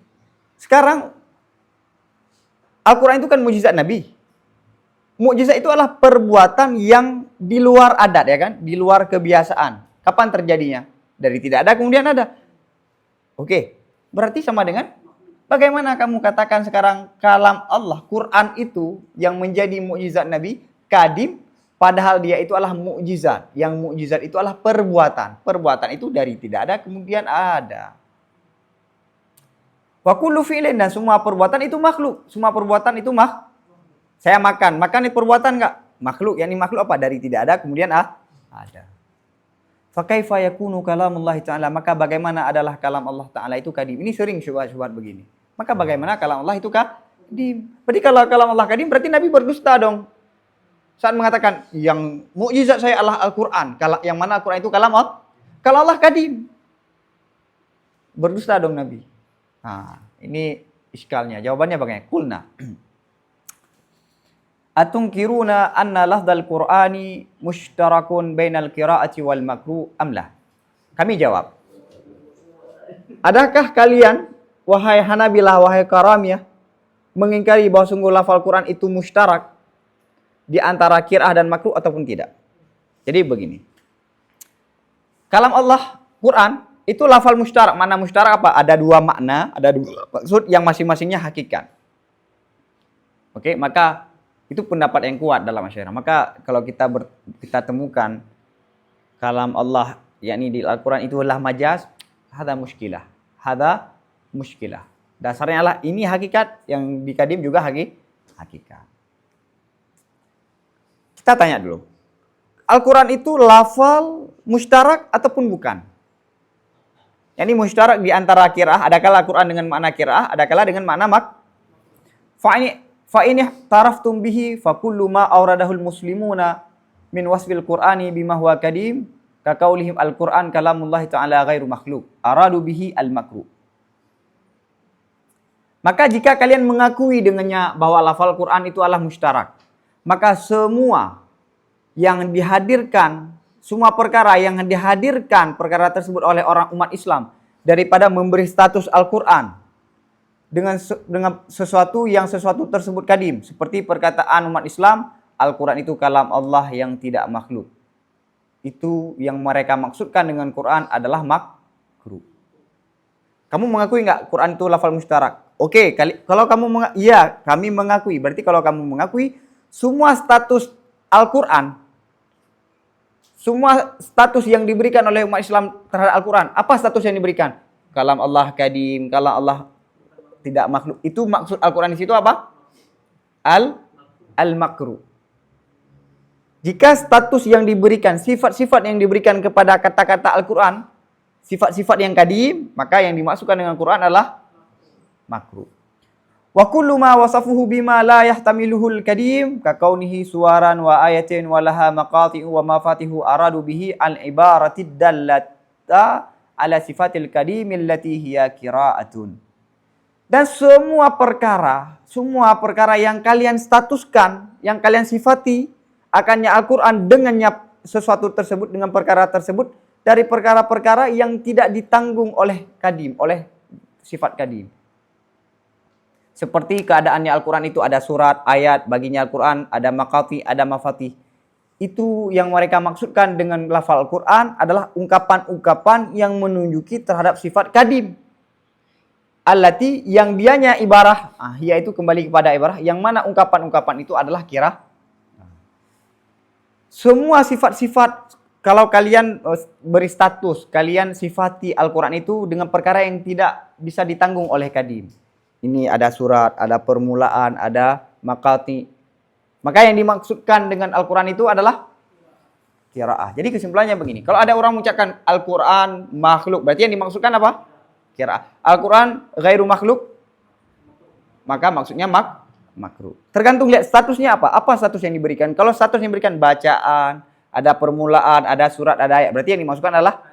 A: sekarang Al-Quran itu kan mukjizat Nabi. Mukjizat itu adalah perbuatan yang di luar adat, ya kan? Di luar kebiasaan. Kapan terjadinya? Dari tidak ada kemudian ada. Oke, berarti sama dengan bagaimana kamu katakan sekarang kalam Allah, Quran itu yang menjadi mukjizat Nabi, kadim, padahal dia itu adalah mukjizat. Yang mukjizat itu adalah perbuatan. Perbuatan itu dari tidak ada kemudian ada. Wa kullu fi'lin, dan semua perbuatan itu makhluk. Semua perbuatan itu saya makan itu perbuatan enggak? Makhluk. Yani makhluk apa? Dari tidak ada kemudian ada. Fa kaifa yakunu kalamullah ta'ala, maka bagaimana adalah kalam Allah Ta'ala itu kadim. Ini sering syubhat-syubhat begini. Maka bagaimana kalam Allah itu kadim? Berarti kalau kalam Allah kadim berarti Nabi berdusta dong. Saat mengatakan yang mukjizat saya adalah Al-Qur'an, yang mana Al-Qur'an itu kalam Allah. Kalau Allah kadim, berdusta dong Nabi. Nah, ini iskalnya. Jawabannya bagaimana? Kulna. Atungkiruna anna lafdzal Qur'ani mushtarakun bainal qira'ati wal makruh amlah? Kami jawab. Adakah kalian, wahai Hanabilah, wahai Karamiyah, mengingkari bahwa sungguh lafal Quran itu mushtarak di antara qira'ah dan makruh ataupun tidak? Jadi begini. Kalam Allah Quran itu lafal mushtarak. Makna mushtarak apa? Ada dua makna, ada dua maksud yang masing-masingnya hakikat. Oke, maka itu pendapat yang kuat dalam asyarah. Maka kalau kita temukan kalam Allah yakni di Al-Qur'an itu adalah majaz, hadza muskilah. Hadza muskilah. Dasarnya adalah ini hakikat, yang di kadim juga hakikat. Kita tanya dulu. Al-Qur'an itu lafal mushtarak ataupun bukan? Yani mushtarak di antara qiraah, adakala Al-Qur'an dengan makna qiraah, adakala dengan makna fa ini taraftum bihi fa kullu ma awradahul muslimuna min wasfil Qur'ani bima huwa kadim ka qaulihim al-Qur'an kalamullah ta'ala ghairu makhluk aradu bihi al-makruh. Maka jika kalian mengakui dengannya bahwa lafal Quran itu adalah mushtarak, maka semua perkara yang dihadirkan perkara tersebut oleh orang umat Islam daripada memberi status Al-Quran dengan sesuatu tersebut kadim, seperti perkataan umat Islam, Al-Quran itu kalam Allah yang tidak makhluk. Itu yang mereka maksudkan dengan Quran adalah makruh. Kamu mengakui enggak Quran itu lafal mushtarak? Oke, kalau kamu kami mengakui. Berarti kalau kamu mengakui semua status Al-Quran, semua status yang diberikan oleh umat Islam terhadap Al-Quran, apa status yang diberikan? Kalam Allah kadim, kalam Allah tidak makhluk. Itu maksud Al-Quran di situ apa? Al-makruh. Jika status yang diberikan, sifat-sifat yang diberikan kepada kata-kata Al-Quran, sifat-sifat yang kadim, maka yang dimaksudkan dengan Quran adalah makruh. Wa kullu ma wasafuhu bima la yahtamiluhul kadim ka kaunihi suwaran wa ayatin wa laha maqati'u wa mafatihu aradu bihi al-ibaratid dallata ala sifatil kadim allati hiya qira'atun. Dan semua perkara yang kalian statuskan, yang kalian sifati akannya Al-Quran dengannya sesuatu tersebut, dengan perkara tersebut, dari perkara-perkara yang tidak ditanggung oleh kadim, oleh sifat kadim. Seperti keadaannya Al-Quran itu ada surat, ayat, baginya Al-Quran ada maqati, ada mafatih. Itu yang mereka maksudkan dengan lafal Al-Quran adalah ungkapan-ungkapan yang menunjuki terhadap sifat kadim. Allati, yang dianya ibarah, yaitu kembali kepada ibarah, yang mana ungkapan-ungkapan itu adalah qiraah. Semua sifat-sifat, kalau kalian beri status, kalian sifati Al-Quran itu dengan perkara yang tidak bisa ditanggung oleh kadim. Ini ada surat, ada permulaan, ada maqati. Maka yang dimaksudkan dengan Al-Quran itu adalah qiraah. Jadi kesimpulannya begini, kalau ada orang mengucapkan Al-Quran makhluk, berarti yang dimaksudkan apa? Qiraah. Al-Quran ghairu makhluk, maka maksudnya makruh. Tergantung lihat statusnya apa. Apa status yang diberikan? Kalau status yang diberikan bacaan, ada permulaan, ada surat, ada ayat. Berarti yang dimasukkan adalah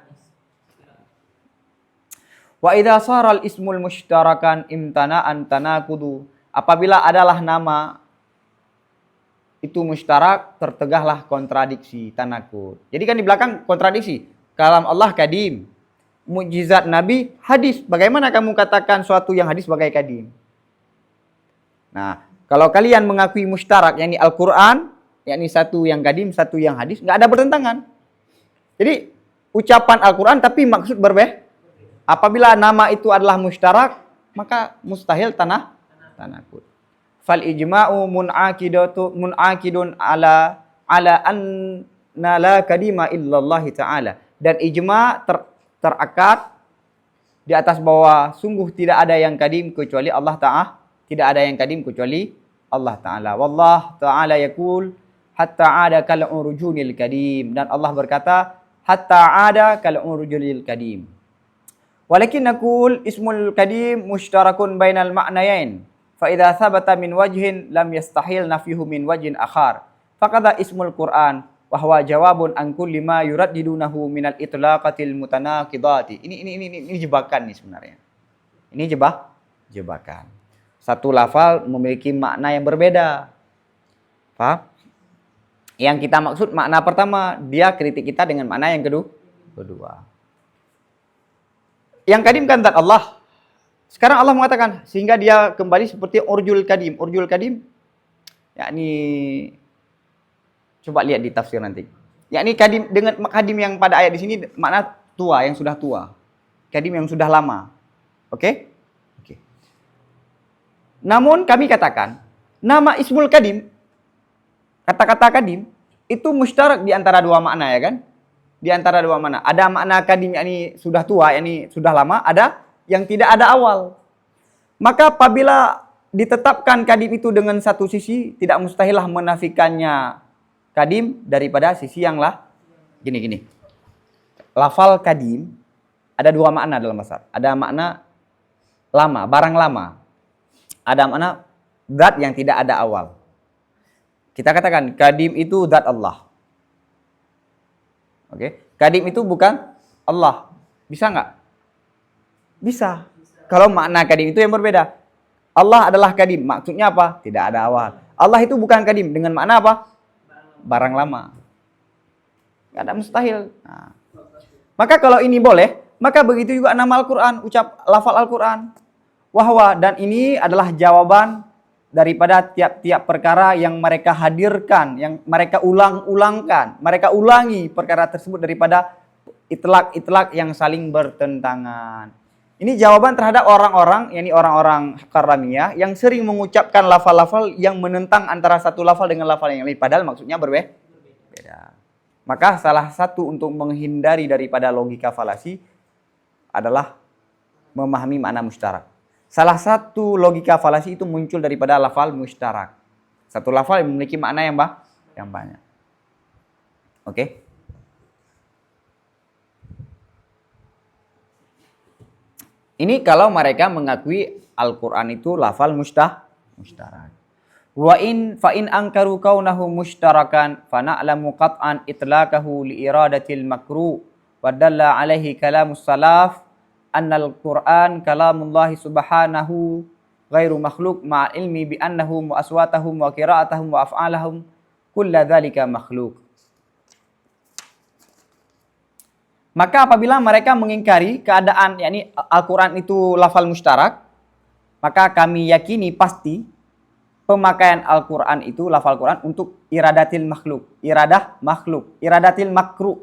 A: wa idza saral ismul mushtarakan imtana'an tanakudu. Apabila adalah nama itu mustarak, tertegahlah kontradiksi, tanakud. Jadi kan di belakang kontradiksi. Kalam Allah kadim, mukjizat Nabi hadis. Bagaimana kamu katakan suatu yang hadis sebagai kadim? Nah, kalau kalian mengakui mustarak, yakni Al-Quran, yakni satu yang kadim, satu yang hadis, nggak ada bertentangan. Jadi ucapan Al-Quran tapi maksud berbeda. Apabila nama itu adalah mustarak, maka mustahil tanakud. Fal ijma'u mun'akidun ala anna la kadima illallah ta'ala. Dan ijma' terakad di atas bahwa sungguh tidak ada yang kadim kecuali Allah Ta'ala. Tidak ada yang kadim kecuali Allah Ta'ala. Wallah Ta'ala yaqul hatta ada kal urujunil kadim. Dan Allah berkata hatta ada kal urujunil kadim. Walakin naqul ismul kadim mushtarakun bainal ma'nayain. Fa idza thabata min wajhin lam yastahil nafyuhu min wajhin akhar. Faqadha ismul Qur'an wa huwa jawabun an kulli ma yuraddidunahu minal itlaqatil mutanaqidati. Ini jebakan nih sebenarnya. Ini jebakan. Satu lafal memiliki makna yang berbeda. Paham? Yang kita maksud makna pertama, dia kritik kita dengan makna yang kedua. Yang kadim kan zat Allah. Sekarang Allah mengatakan sehingga dia kembali seperti urjul kadim. Urjul kadim yakni coba lihat di tafsir nanti. Yakni kadim dengan kadim yang pada ayat di sini makna tua, yang sudah tua. Kadim yang sudah lama. Oke? Oke. Namun kami katakan nama ismul kadim, kata-kata kadim itu mustarak di antara dua makna, ya kan? Di antara dua makna. Ada makna kadim yakni sudah tua, yakni sudah lama, ada yang tidak ada awal. Maka apabila ditetapkan kadim itu dengan satu sisi, tidak mustahillah menafikannya kadim daripada sisi yang lah. Gini. Lafal kadim ada dua makna dalam bahasa. Ada makna lama, barang lama. Ada makna zat yang tidak ada awal. Kita katakan kadim itu zat Allah. Oke, kadim itu bukan Allah. Bisa nggak? Bisa. Kalau makna kadim itu yang berbeda. Allah adalah kadim. Maksudnya apa? Tidak ada awal. Allah itu bukan kadim. Dengan makna apa? Barang lama. Tidak ada mustahil. Nah. Maka kalau ini boleh, maka begitu juga nama Al-Quran. Ucap lafal Al-Quran. Wahwa. Dan ini adalah jawaban daripada tiap-tiap perkara yang mereka hadirkan. Yang mereka ulang-ulangkan. Mereka ulangi perkara tersebut daripada itlak-itlak yang saling bertentangan. Ini jawaban terhadap orang-orang, yakni orang-orang karamiyah yang sering mengucapkan lafal-lafal yang menentang antara satu lafal dengan lafal yang lain. Padahal maksudnya berbeda. Maka salah satu untuk menghindari daripada logika falasi adalah memahami makna mustarak. Salah satu logika falasi itu muncul daripada lafal mustarak. Satu lafal yang memiliki makna yang banyak. Oke? Ini kalau mereka mengakui Al-Quran itu lafal mustarak. Wa in fa in ankaru kaunahu mushtarakan fa na'lamu qat'an itlaqahu li iradatil makruh wa dalla alaihi kalamus salaf annal Qur'an kalamullah subhanahu ghairu makhluk ma'al ilmi bi annahu wa aswatahum wa qira'atuhum wa af'alahum kullu dzalika makhluk. Maka apabila mereka mengingkari keadaan yakni Al-Quran itu lafal mustarak, maka kami yakini pasti pemakaian Al-Quran itu lafal Quran untuk iradatil makhluk, iradatil makruh,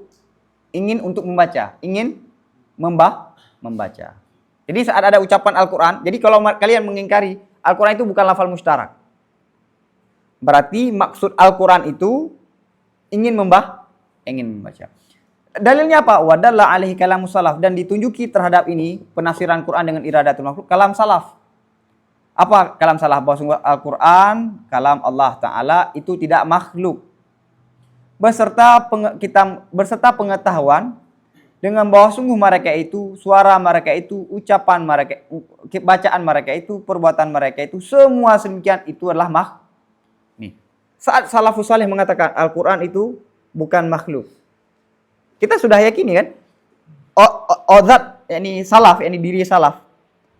A: ingin untuk membaca, ingin membaca. Jadi saat ada ucapan Al-Quran, jadi kalau kalian mengingkari Al-Quran itu bukan lafal mustarak, berarti maksud Al-Quran itu ingin membaca. Dalilnya apa? Wadalla alaihi kalamus salaf, dan ditunjuki terhadap ini penafsiran Quran dengan iradatul makhluk kalam salaf. Apa kalam salaf? Bahwa Al-Quran kalam Allah Ta'ala itu tidak makhluk. Beserta pengetahuan dengan bahwa sungguh mereka itu, suara mereka itu, ucapan mereka, bacaan mereka itu, perbuatan mereka itu, semua sedemikian itu adalah nih. Saat salafus saleh mengatakan Al-Quran itu bukan makhluk, kita sudah yakini kan? Odzat, yakni salaf, yakni diri salaf,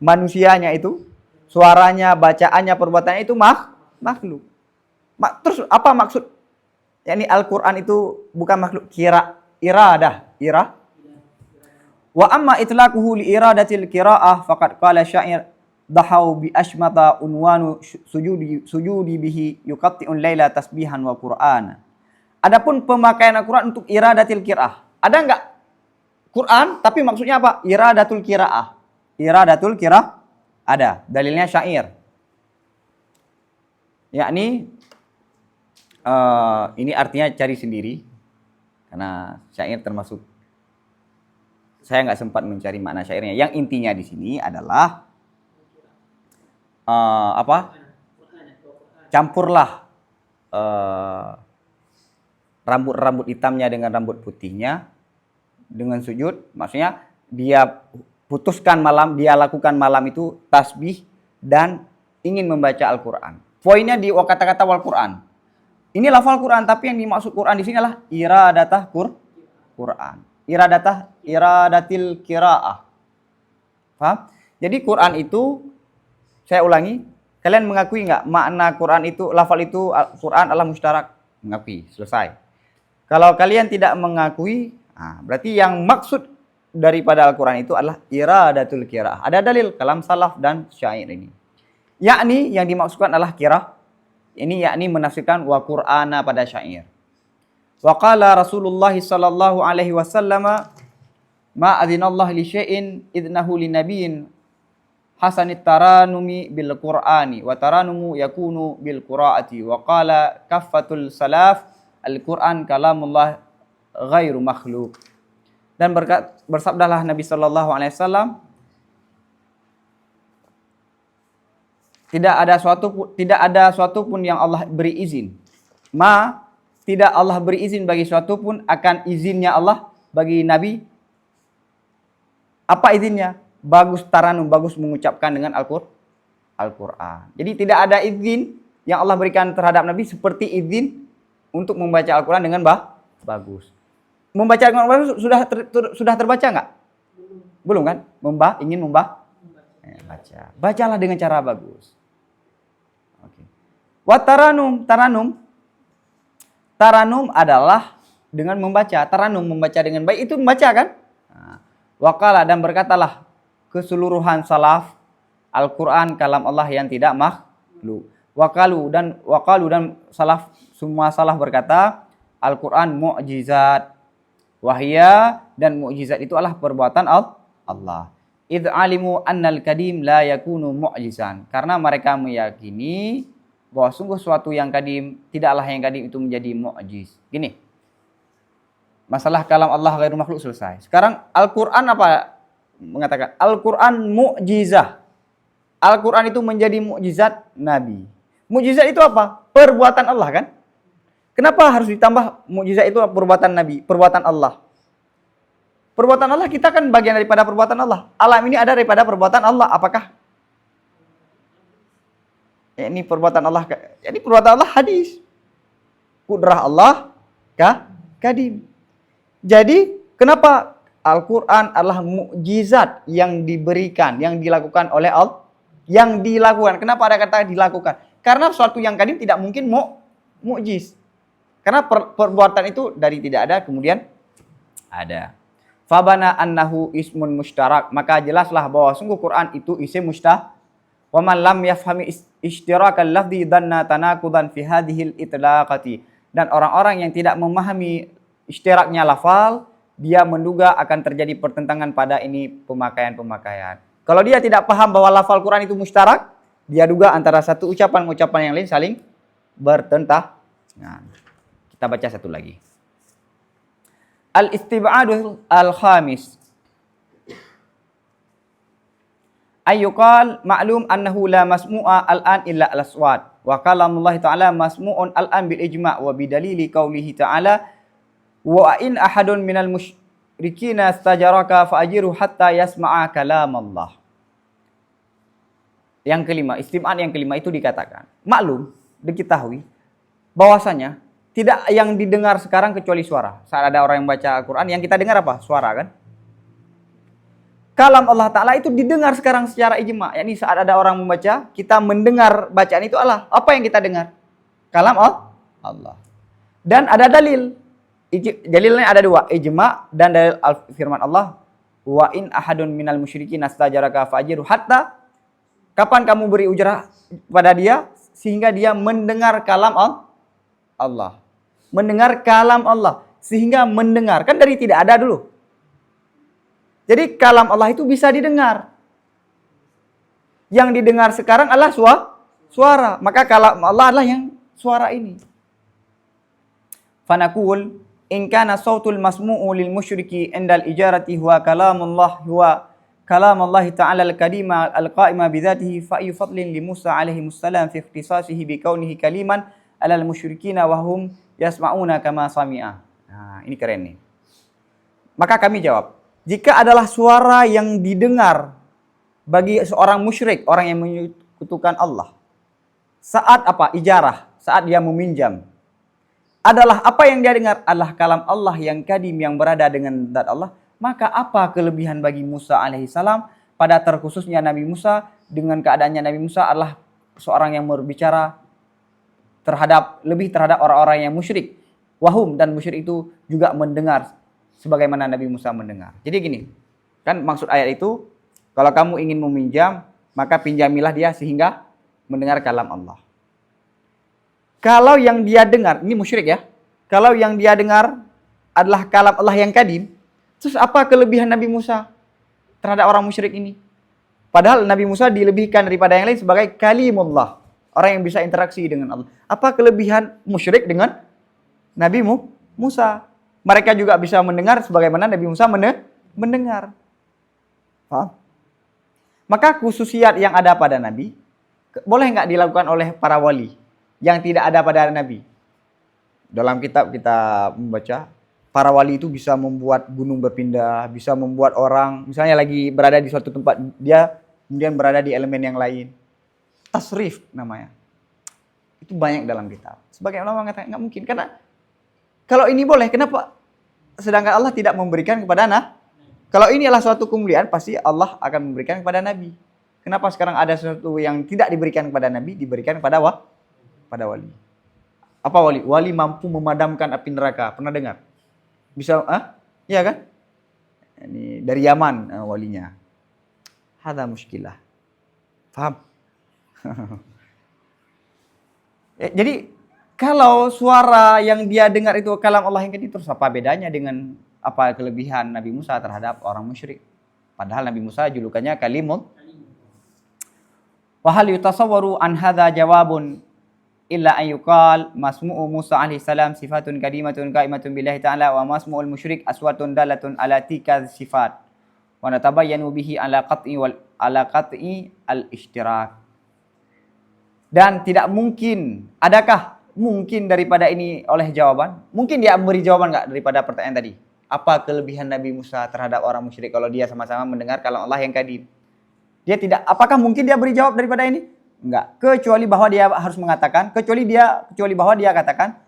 A: manusianya itu, suaranya, bacaannya, perbuatannya itu makhluk. Terus apa maksud? Yakni Al-Quran itu bukan makhluk, iradah. Wa amma itlaquhu li iradatil qiraah faqad qala syair dahau bi asmata unwanu sujudi bihi yuqatti'un laila tasbihan wa qur'ana. Adapun pemakaian Al-Quran untuk iradatil qiraah, ada enggak Quran tapi maksudnya apa? Iradatul qiraah. Iradatul qiraah ada, dalilnya syair. Yakni ini artinya cari sendiri karena syair termasuk, saya nggak sempat mencari makna syairnya. Yang intinya di sini adalah campurlah rambut hitamnya dengan rambut putihnya dengan sujud. Maksudnya dia putuskan malam, dia lakukan malam itu tasbih dan ingin membaca Al-Quran. Poinnya di kata-kata wal Quran. Ini lafal Quran, tapi yang dimaksud Quran di sini adalah iradatah Quran. Iradatil qiraah. Paham? Jadi Quran itu, saya ulangi, kalian mengakui nggak makna Quran itu, lafal itu Quran adalah mustarak? Mengakui, selesai. Kalau kalian tidak mengakui, berarti yang maksud daripada Al-Quran itu adalah iradatul qiraah. Ada dalil kalam salaf dan syair ini. Yakni yang dimaksudkan adalah qiraah. Ini yakni menafsirkan wa Qur'ana pada syair. Wa qala Rasulullah sallallahu alaihi wasallam ma adzinallahu li syai'in idnahu li nabiyyin hasanit taranumi bil Qur'ani wa taranumu yakunu bil qiraati wa qala kaffatul salaf al-Qur'an kalamullah ghairu makhluk. Dan bersabdalah Nabi sallallahu alaihi wasallam, tidak ada suatu pun yang Allah beri izin. Tidak Allah beri izin bagi suatu pun akan izinnya Allah bagi Nabi. Apa izinnya? Bagus taranum, bagus mengucapkan dengan Al-Quran. Jadi tidak ada izin yang Allah berikan terhadap Nabi seperti izin untuk membaca Al-Quran dengan bagus. Membaca Al-Quran bagus sudah terbaca nggak? Belum kan? Ingin baca. Bacalah dengan cara bagus. Oke. Wa taranum adalah dengan membaca. Taranum membaca dengan baik itu membaca kan? Waqala dan berkatalah keseluruhan salaf Al-Quran kalam Allah yang tidak makhluk. Waqalu dan salaf, semua salaf berkata Al-Quran mu'jizat. Wahya dan mu'jizat itu adalah perbuatan Allah. Idh alimu annal kadim la yakunu mu'jizan. Karena mereka meyakini bahwa sungguh suatu yang kadim, tidaklah yang kadim itu menjadi mu'jiz. Gini, masalah kalam Allah ghairu makhluk selesai. Sekarang Al-Quran apa? Mengatakan Al-Quran mu'jizah. Al-Quran itu menjadi mu'jizat Nabi. Mu'jizat itu apa? Perbuatan Allah kan? Kenapa harus ditambah mu'jizat itu perbuatan Nabi, perbuatan Allah? Perbuatan Allah kita kan bagian daripada perbuatan Allah. Alam ini ada daripada perbuatan Allah. Apakah? Ini perbuatan Allah. Ini perbuatan Allah hadis. Kudrah Allah kadim. Jadi kenapa Al-Quran adalah mukjizat yang diberikan, yang dilakukan oleh Allah? Yang dilakukan. Kenapa ada kata dilakukan? Karena suatu yang kadim tidak mungkin mukjiz. Karena perbuatan itu dari tidak ada kemudian ada. Fabana annahu ismun mustarak, maka jelaslah bahwa sungguh Quran itu isim mustarak. Wa man lam yafhami ishtirakal lafzi dhanna tanaqudan fi hadhil itlaqati. Dan orang-orang yang tidak memahami ishtiraknya lafal, dia menduga akan terjadi pertentangan pada ini pemakaian-pemakaian. Kalau dia tidak paham bahwa lafal Quran itu mustarak, dia duga antara satu ucapan yang lain saling bertentangan. Nah, kita baca satu lagi. Al-istib'adu al-khamis. Ayyuqal ma'lum annahu la masmu'a al-an illa al-aswat. Wa kalamullah ta'ala masmu'un al-an bil ijma' wa bidalili qawlihi ta'ala wa in ahadun minal musyrikina istajaraka fa'ajiru hatta yasma'a kalam Allah. Yang kelima, istim'an yang kelima itu dikatakan. Maklum, diketahui bahwasanya tidak yang didengar sekarang kecuali suara. Saat ada orang yang baca Al-Quran, yang kita dengar apa? Suara kan? Kalam Allah Ta'ala itu didengar sekarang secara ijma. Yakni saat ada orang membaca, kita mendengar bacaan itu Allah. Apa yang kita dengar? Kalam Allah. Dan ada dalil. Dalilnya ada dua. Ijma dan dalil firman Allah. Wa in ahadun minal musyrikin astajaraka fa'ajiru hatta. Kapan kamu beri ujrah pada dia sehingga dia mendengar kalam Allah. Mendengar kalam Allah. Sehingga mendengar. Kan dari tidak ada dulu. Jadi kalam Allah itu bisa didengar. Yang didengar sekarang adalah suara. Maka kalam Allah adalah yang suara ini. Fanaqul in kana sautul masmu'u lil musyriki indal ijarati huwa kalamullah huwa kalam Allah Ta'ala al-kalima al-qa'ima bidzatihi fa ayu fadlin li Musa alaihi salam fi ikhtisasihi bi kaunihi kaliman alal musyrikina wa hum yasma'una kama sami'a. Nah, ini keren nih. Maka kami jawab, jika adalah suara yang didengar bagi seorang musyrik, orang yang menyekutukan Allah, saat apa? Ijarah, saat dia meminjam. Adalah apa yang dia dengar adalah kalam Allah yang kadim yang berada dengan zat Allah. Maka apa kelebihan bagi Musa alaihissalam? Pada terkhususnya Nabi Musa dengan keadaannya Nabi Musa adalah seorang yang berbicara lebih terhadap orang-orang yang musyrik. Wahum dan musyrik itu juga mendengar sebagaimana Nabi Musa mendengar. Jadi gini, kan maksud ayat itu kalau kamu ingin meminjam maka pinjamilah dia sehingga mendengar kalam Allah. Kalau yang dia dengar, ini musyrik ya. Kalau yang dia dengar adalah kalam Allah yang kadim, terus apa kelebihan Nabi Musa terhadap orang musyrik ini? Padahal Nabi Musa dilebihkan daripada yang lain sebagai kalimullah, orang yang bisa interaksi dengan Allah. Apa kelebihan musyrik dengan Nabi Musa? Mereka juga bisa mendengar sebagaimana Nabi Musa mendengar. Paham? Maka khususiat yang ada pada Nabi boleh nggak dilakukan oleh para wali yang tidak ada pada Nabi? Dalam kitab kita membaca, para wali itu bisa membuat gunung berpindah, bisa membuat orang, misalnya lagi berada di suatu tempat, dia kemudian berada di elemen yang lain. Tasrif namanya. Itu banyak dalam kitab. Sebagai ulama mengatakan nggak mungkin. Karena kalau ini boleh, kenapa? Sedangkan Allah tidak memberikan kepada kalau ini adalah suatu kemuliaan, pasti Allah akan memberikan kepada Nabi. Kenapa sekarang ada sesuatu yang tidak diberikan kepada Nabi, diberikan kepada pada wali? Apa wali? Wali mampu memadamkan api neraka. Pernah dengar? Bisa, iya kan? Ini dari Yaman walinya. Hadza muskilah. Paham? Jadi kalau suara yang dia dengar itu kalam Allah yang terus apa bedanya dengan apa kelebihan Nabi Musa terhadap orang musyrik? Padahal Nabi Musa julukannya kalimul. Wa hal yutasawwaru an hadza jawabun illa an yuqal masmu'u Musa alaihi salam sifatun kadimatun qaimatun billahi ta'ala wa masmu'ul musyrik aswatun dalatun ala tika sifat wa natabayyanu bihi ala qat'i al-ishtirak. Dan tidak mungkin, adakah mungkin daripada ini oleh jawaban? Mungkin dia beri jawaban enggak daripada pertanyaan tadi? Apa kelebihan Nabi Musa terhadap orang musyrik kalau dia sama-sama mendengar kalam Allah yang kadim? Dia tidak, apakah mungkin dia beri jawab daripada ini? Enggak, kecuali bahwa dia harus mengatakan, kecuali bahwa dia katakan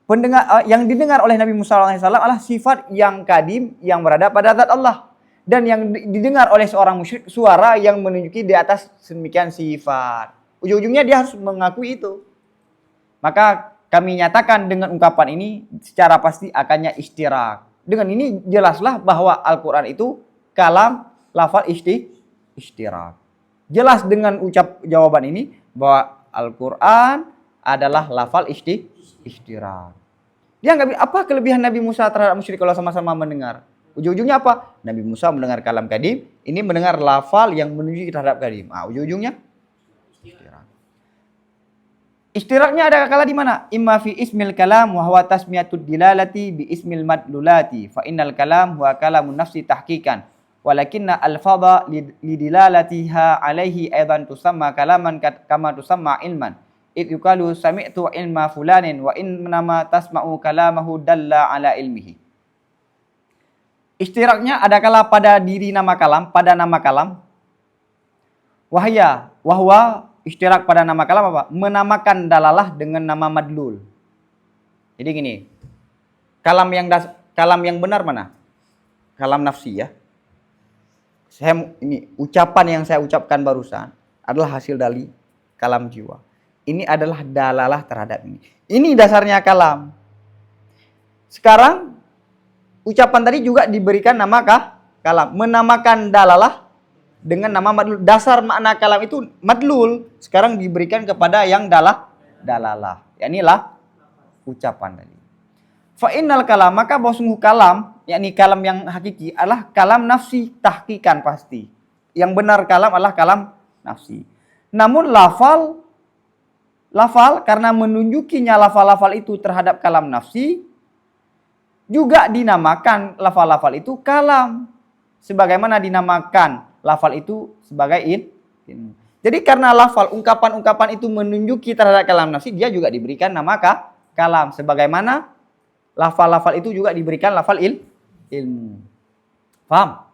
A: pendengar yang didengar oleh Nabi Musa alaihissalam adalah sifat yang kadim yang berada pada zat Allah, dan yang didengar oleh seorang musyrik suara yang menunjuki di atas sedemikian sifat. Ujung-ujungnya dia harus mengakui itu. Maka kami nyatakan dengan ungkapan ini secara pasti akannya istirak. Dengan ini jelaslah bahwa Al-Quran itu kalam lafal istirak. Jelas dengan jawaban ini bahwa Al-Quran adalah lafal istirak. Dia nggak, apa kelebihan Nabi Musa terhadap musyrik kalau sama-sama mendengar? Ujung-ujungnya apa? Nabi Musa mendengar kalam kadim, ini mendengar lafal yang menuju terhadap kadim. Ujung-ujungnya istirak. Istiraknya ada kala di mana? Imma fi ismil kalam wa huwa tasmiyatud dilalati bi ismil madlulati fa innal kalam huwa kalamun nafsi tahqiqan. Walakinna al-fadha lidilalatiha alaihi aidan tusamma kalaman kama tusamma ilman. Id yuqalu sami'tu ilma fulanin wa innama tasma'u kalamahu dalla ala ilmihi. Istiraknya adakala pada diri nama kalam, pada nama kalam. Wahwa istirak pada nama kalam apa? Menamakan dalalah dengan nama madlul. Jadi gini, kalam yang benar mana? Kalam nafsi ya. Ini ucapan yang saya ucapkan barusan adalah hasil dari kalam jiwa. Ini adalah dalalah terhadap ini. Ini dasarnya kalam. Sekarang ucapan tadi juga diberikan nama kalam. Menamakan dalalah dengan nama madlul. Dasar makna kalam itu madlul. Sekarang diberikan kepada yang dalalah. Inilah ucapan tadi. Fa'innal kalam, maka bahwa kalam, yakni kalam yang hakiki adalah kalam nafsi tahqiqan pasti. Yang benar kalam adalah kalam nafsi. Namun lafal karena menunjukinya lafal-lafal itu terhadap kalam nafsi, juga dinamakan lafal-lafal itu kalam. Sebagaimana dinamakan lafal itu sebagai ilmu. Jadi karena lafal, ungkapan-ungkapan itu menunjuki terhadap kalam nafsi, dia juga diberikan nama kalam. Sebagaimana lafal-lafal itu juga diberikan lafal ilmu. Paham?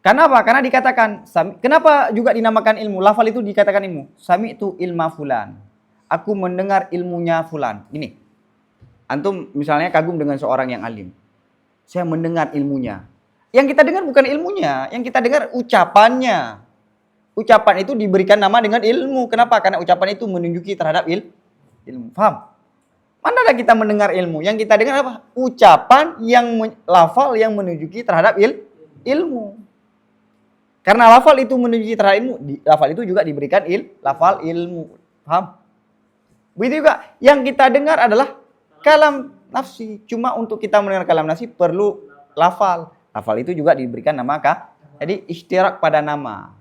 A: Kenapa? Karena dikatakan, kenapa juga dinamakan ilmu? Lafal itu dikatakan ilmu. Sami itu ilma fulan. Aku mendengar ilmunya fulan. Ini. Antum misalnya kagum dengan seorang yang alim. Saya mendengar ilmunya. Yang kita dengar bukan ilmunya. Yang kita dengar ucapannya. Ucapan itu diberikan nama dengan ilmu. Kenapa? Karena ucapan itu menunjuki terhadap ilmu. Paham? Mana ada kita mendengar ilmu? Yang kita dengar apa? Ucapan lafal yang menunjuki terhadap ilmu. Karena lafal itu menunjuki terhadap ilmu, lafal itu juga diberikan lafal ilmu. Paham? Begitu juga yang kita dengar adalah kalam nafsi. Cuma untuk kita mendengar kalam nafsi perlu lafal. Lafal itu juga diberikan nama Jadi istirak pada nama.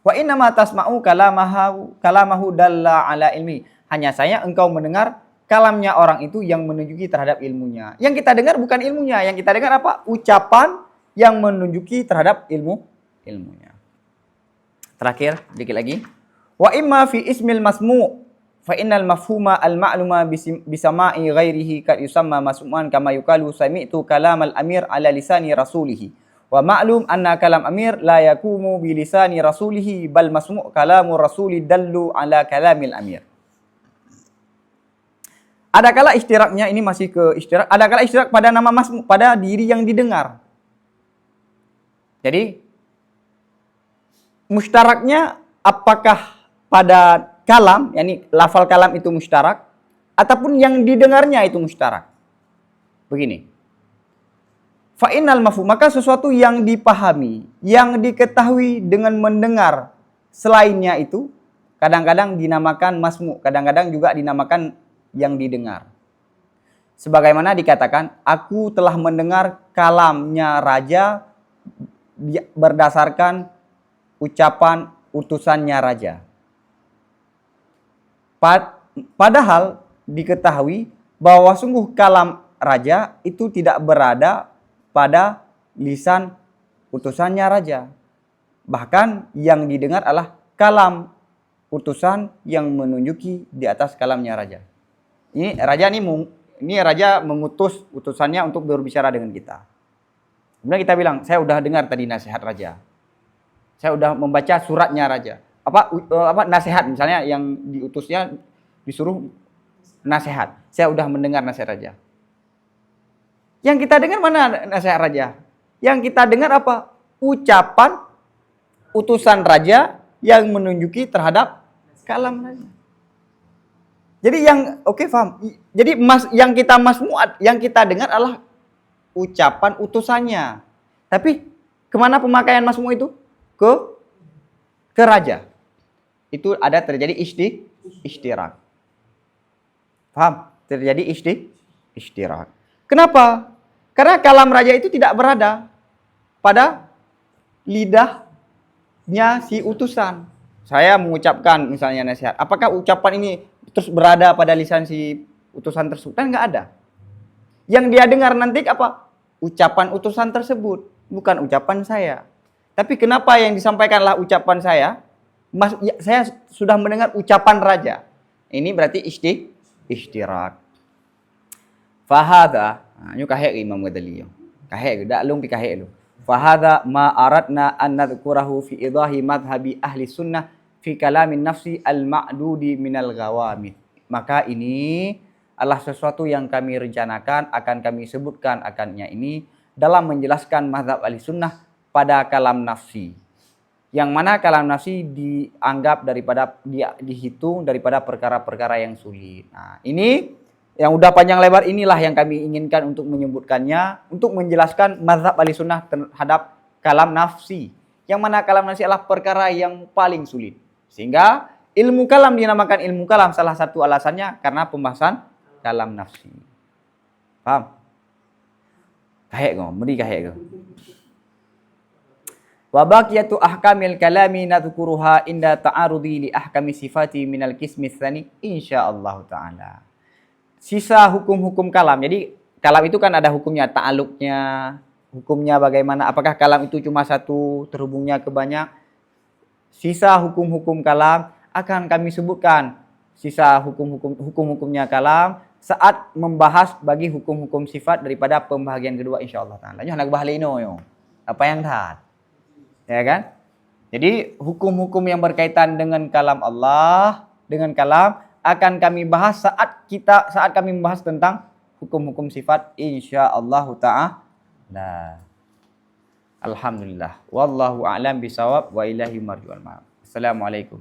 A: Wa innama tasma'u kalamahu dalla ala ilmi. Hanya saya engkau mendengar kalamnya orang itu yang menunjuki terhadap ilmunya. Yang kita dengar bukan ilmunya, yang kita dengar apa? Ucapan yang menunjuki terhadap ilmunya. Terakhir, dikit lagi. Wa imma fi ismil masmu' fa innal mafhuma al ma'luma bisama'i ghairihi kad yusamma masmu'an kama yuqalu sami'tu kalamal amir ala lisani rasulih. Wa ma'lum anna kalam amir la yakumu bi lisani rasulih bal masmu' kalamu rasuli dallu ala kalamil amir. Adakala istiraknya, ini masih ke istirak, adakala istirak pada nama masmu', pada diri yang didengar. Jadi mustaraknya apakah pada kalam, yakni lafal kalam itu mustarak, ataupun yang didengarnya itu mustarak. Begini. Fa'innal mafhum, maka sesuatu yang dipahami, yang diketahui dengan mendengar selainnya itu kadang-kadang dinamakan masmu', kadang-kadang juga dinamakan yang didengar. Sebagaimana dikatakan, aku telah mendengar kalamnya raja berdasarkan ucapan utusannya raja. Padahal diketahui bahwa sungguh kalam raja itu tidak berada pada lisan utusannya raja. Bahkan yang didengar adalah kalam utusan yang menunjuki di atas kalamnya raja. Ini raja mengutus utusannya untuk berbicara dengan kita. Kemudian kita bilang, saya udah dengar tadi nasihat raja. Saya udah membaca suratnya raja. Apa nasihat misalnya yang diutusnya disuruh nasihat. Saya udah mendengar nasihat raja. Yang kita dengar mana nasihat raja? Yang kita dengar apa? Ucapan utusan raja yang menunjuki terhadap kalam raja. Jadi paham. Jadi yang kita masmu'at, yang kita dengar adalah ucapan utusannya. Tapi kemana pemakaian masmu' itu? Ke raja. Itu ada terjadi istirak. Paham? Terjadi istirak. Kenapa? Karena kalam raja itu tidak berada pada lidahnya si utusan. Saya mengucapkan misalnya nasihat. Apakah ucapan ini terus berada pada lisan si utusan tersebut? Kan nggak ada. Yang dia dengar nanti apa? Ucapan utusan tersebut, bukan ucapan saya. Tapi kenapa yang disampaikanlah ucapan saya? Saya sudah mendengar ucapan raja. Ini berarti istirak. Fahadha, nyo kahek Imam Ghazali yo. Kahek dak long pi kahek lu. Fahadha ma aradna an nadhkurahu fi idahi madhhabi ahli sunnah fi kalamin nafsi al-ma'dudi minal ghawamid. Maka ini adalah sesuatu yang kami rencanakan akan kami sebutkan akannya ini dalam menjelaskan mazhab ahli sunnah pada kalam nafsi. Yang mana kalam nafsi dianggap dihitung daripada perkara-perkara yang sulit. Nah, ini yang udah panjang lebar inilah yang kami inginkan untuk menyebutkannya, untuk menjelaskan mazhab ahli sunnah terhadap kalam nafsi. Yang mana kalam nafsi adalah perkara yang paling sulit. Sehingga ilmu kalam dinamakan ilmu kalam, salah satu alasannya karena pembahasan kalam nafsi. Paham? Kahek kau, beri kahek kau. Wa baqiyatu ahkamil kalami nadhkuruha inda ta'arudi li ahkami sifati minal qismi tsani insyaallah taala. Sisa hukum-hukum kalam. Jadi kalam itu kan ada hukumnya, ta'alluqnya, hukumnya bagaimana, apakah kalam itu cuma satu, terhubungnya ke banyak. Sisa hukum-hukum kalam akan kami sebutkan. Sisa hukum-hukumnya kalam saat membahas bagi hukum-hukum sifat daripada pembahagian kedua insyaallah taala. Nyo nak bahas lino yo. Apa yang dah? Ya kan? Jadi hukum-hukum yang berkaitan dengan kalam Allah, dengan kalam akan kami bahas saat kami membahas tentang hukum-hukum sifat insyaallah taala. Alhamdulillah. Wallahu a'lam bisawab wa ilahi marju'al ma'ab. Assalamualaikum.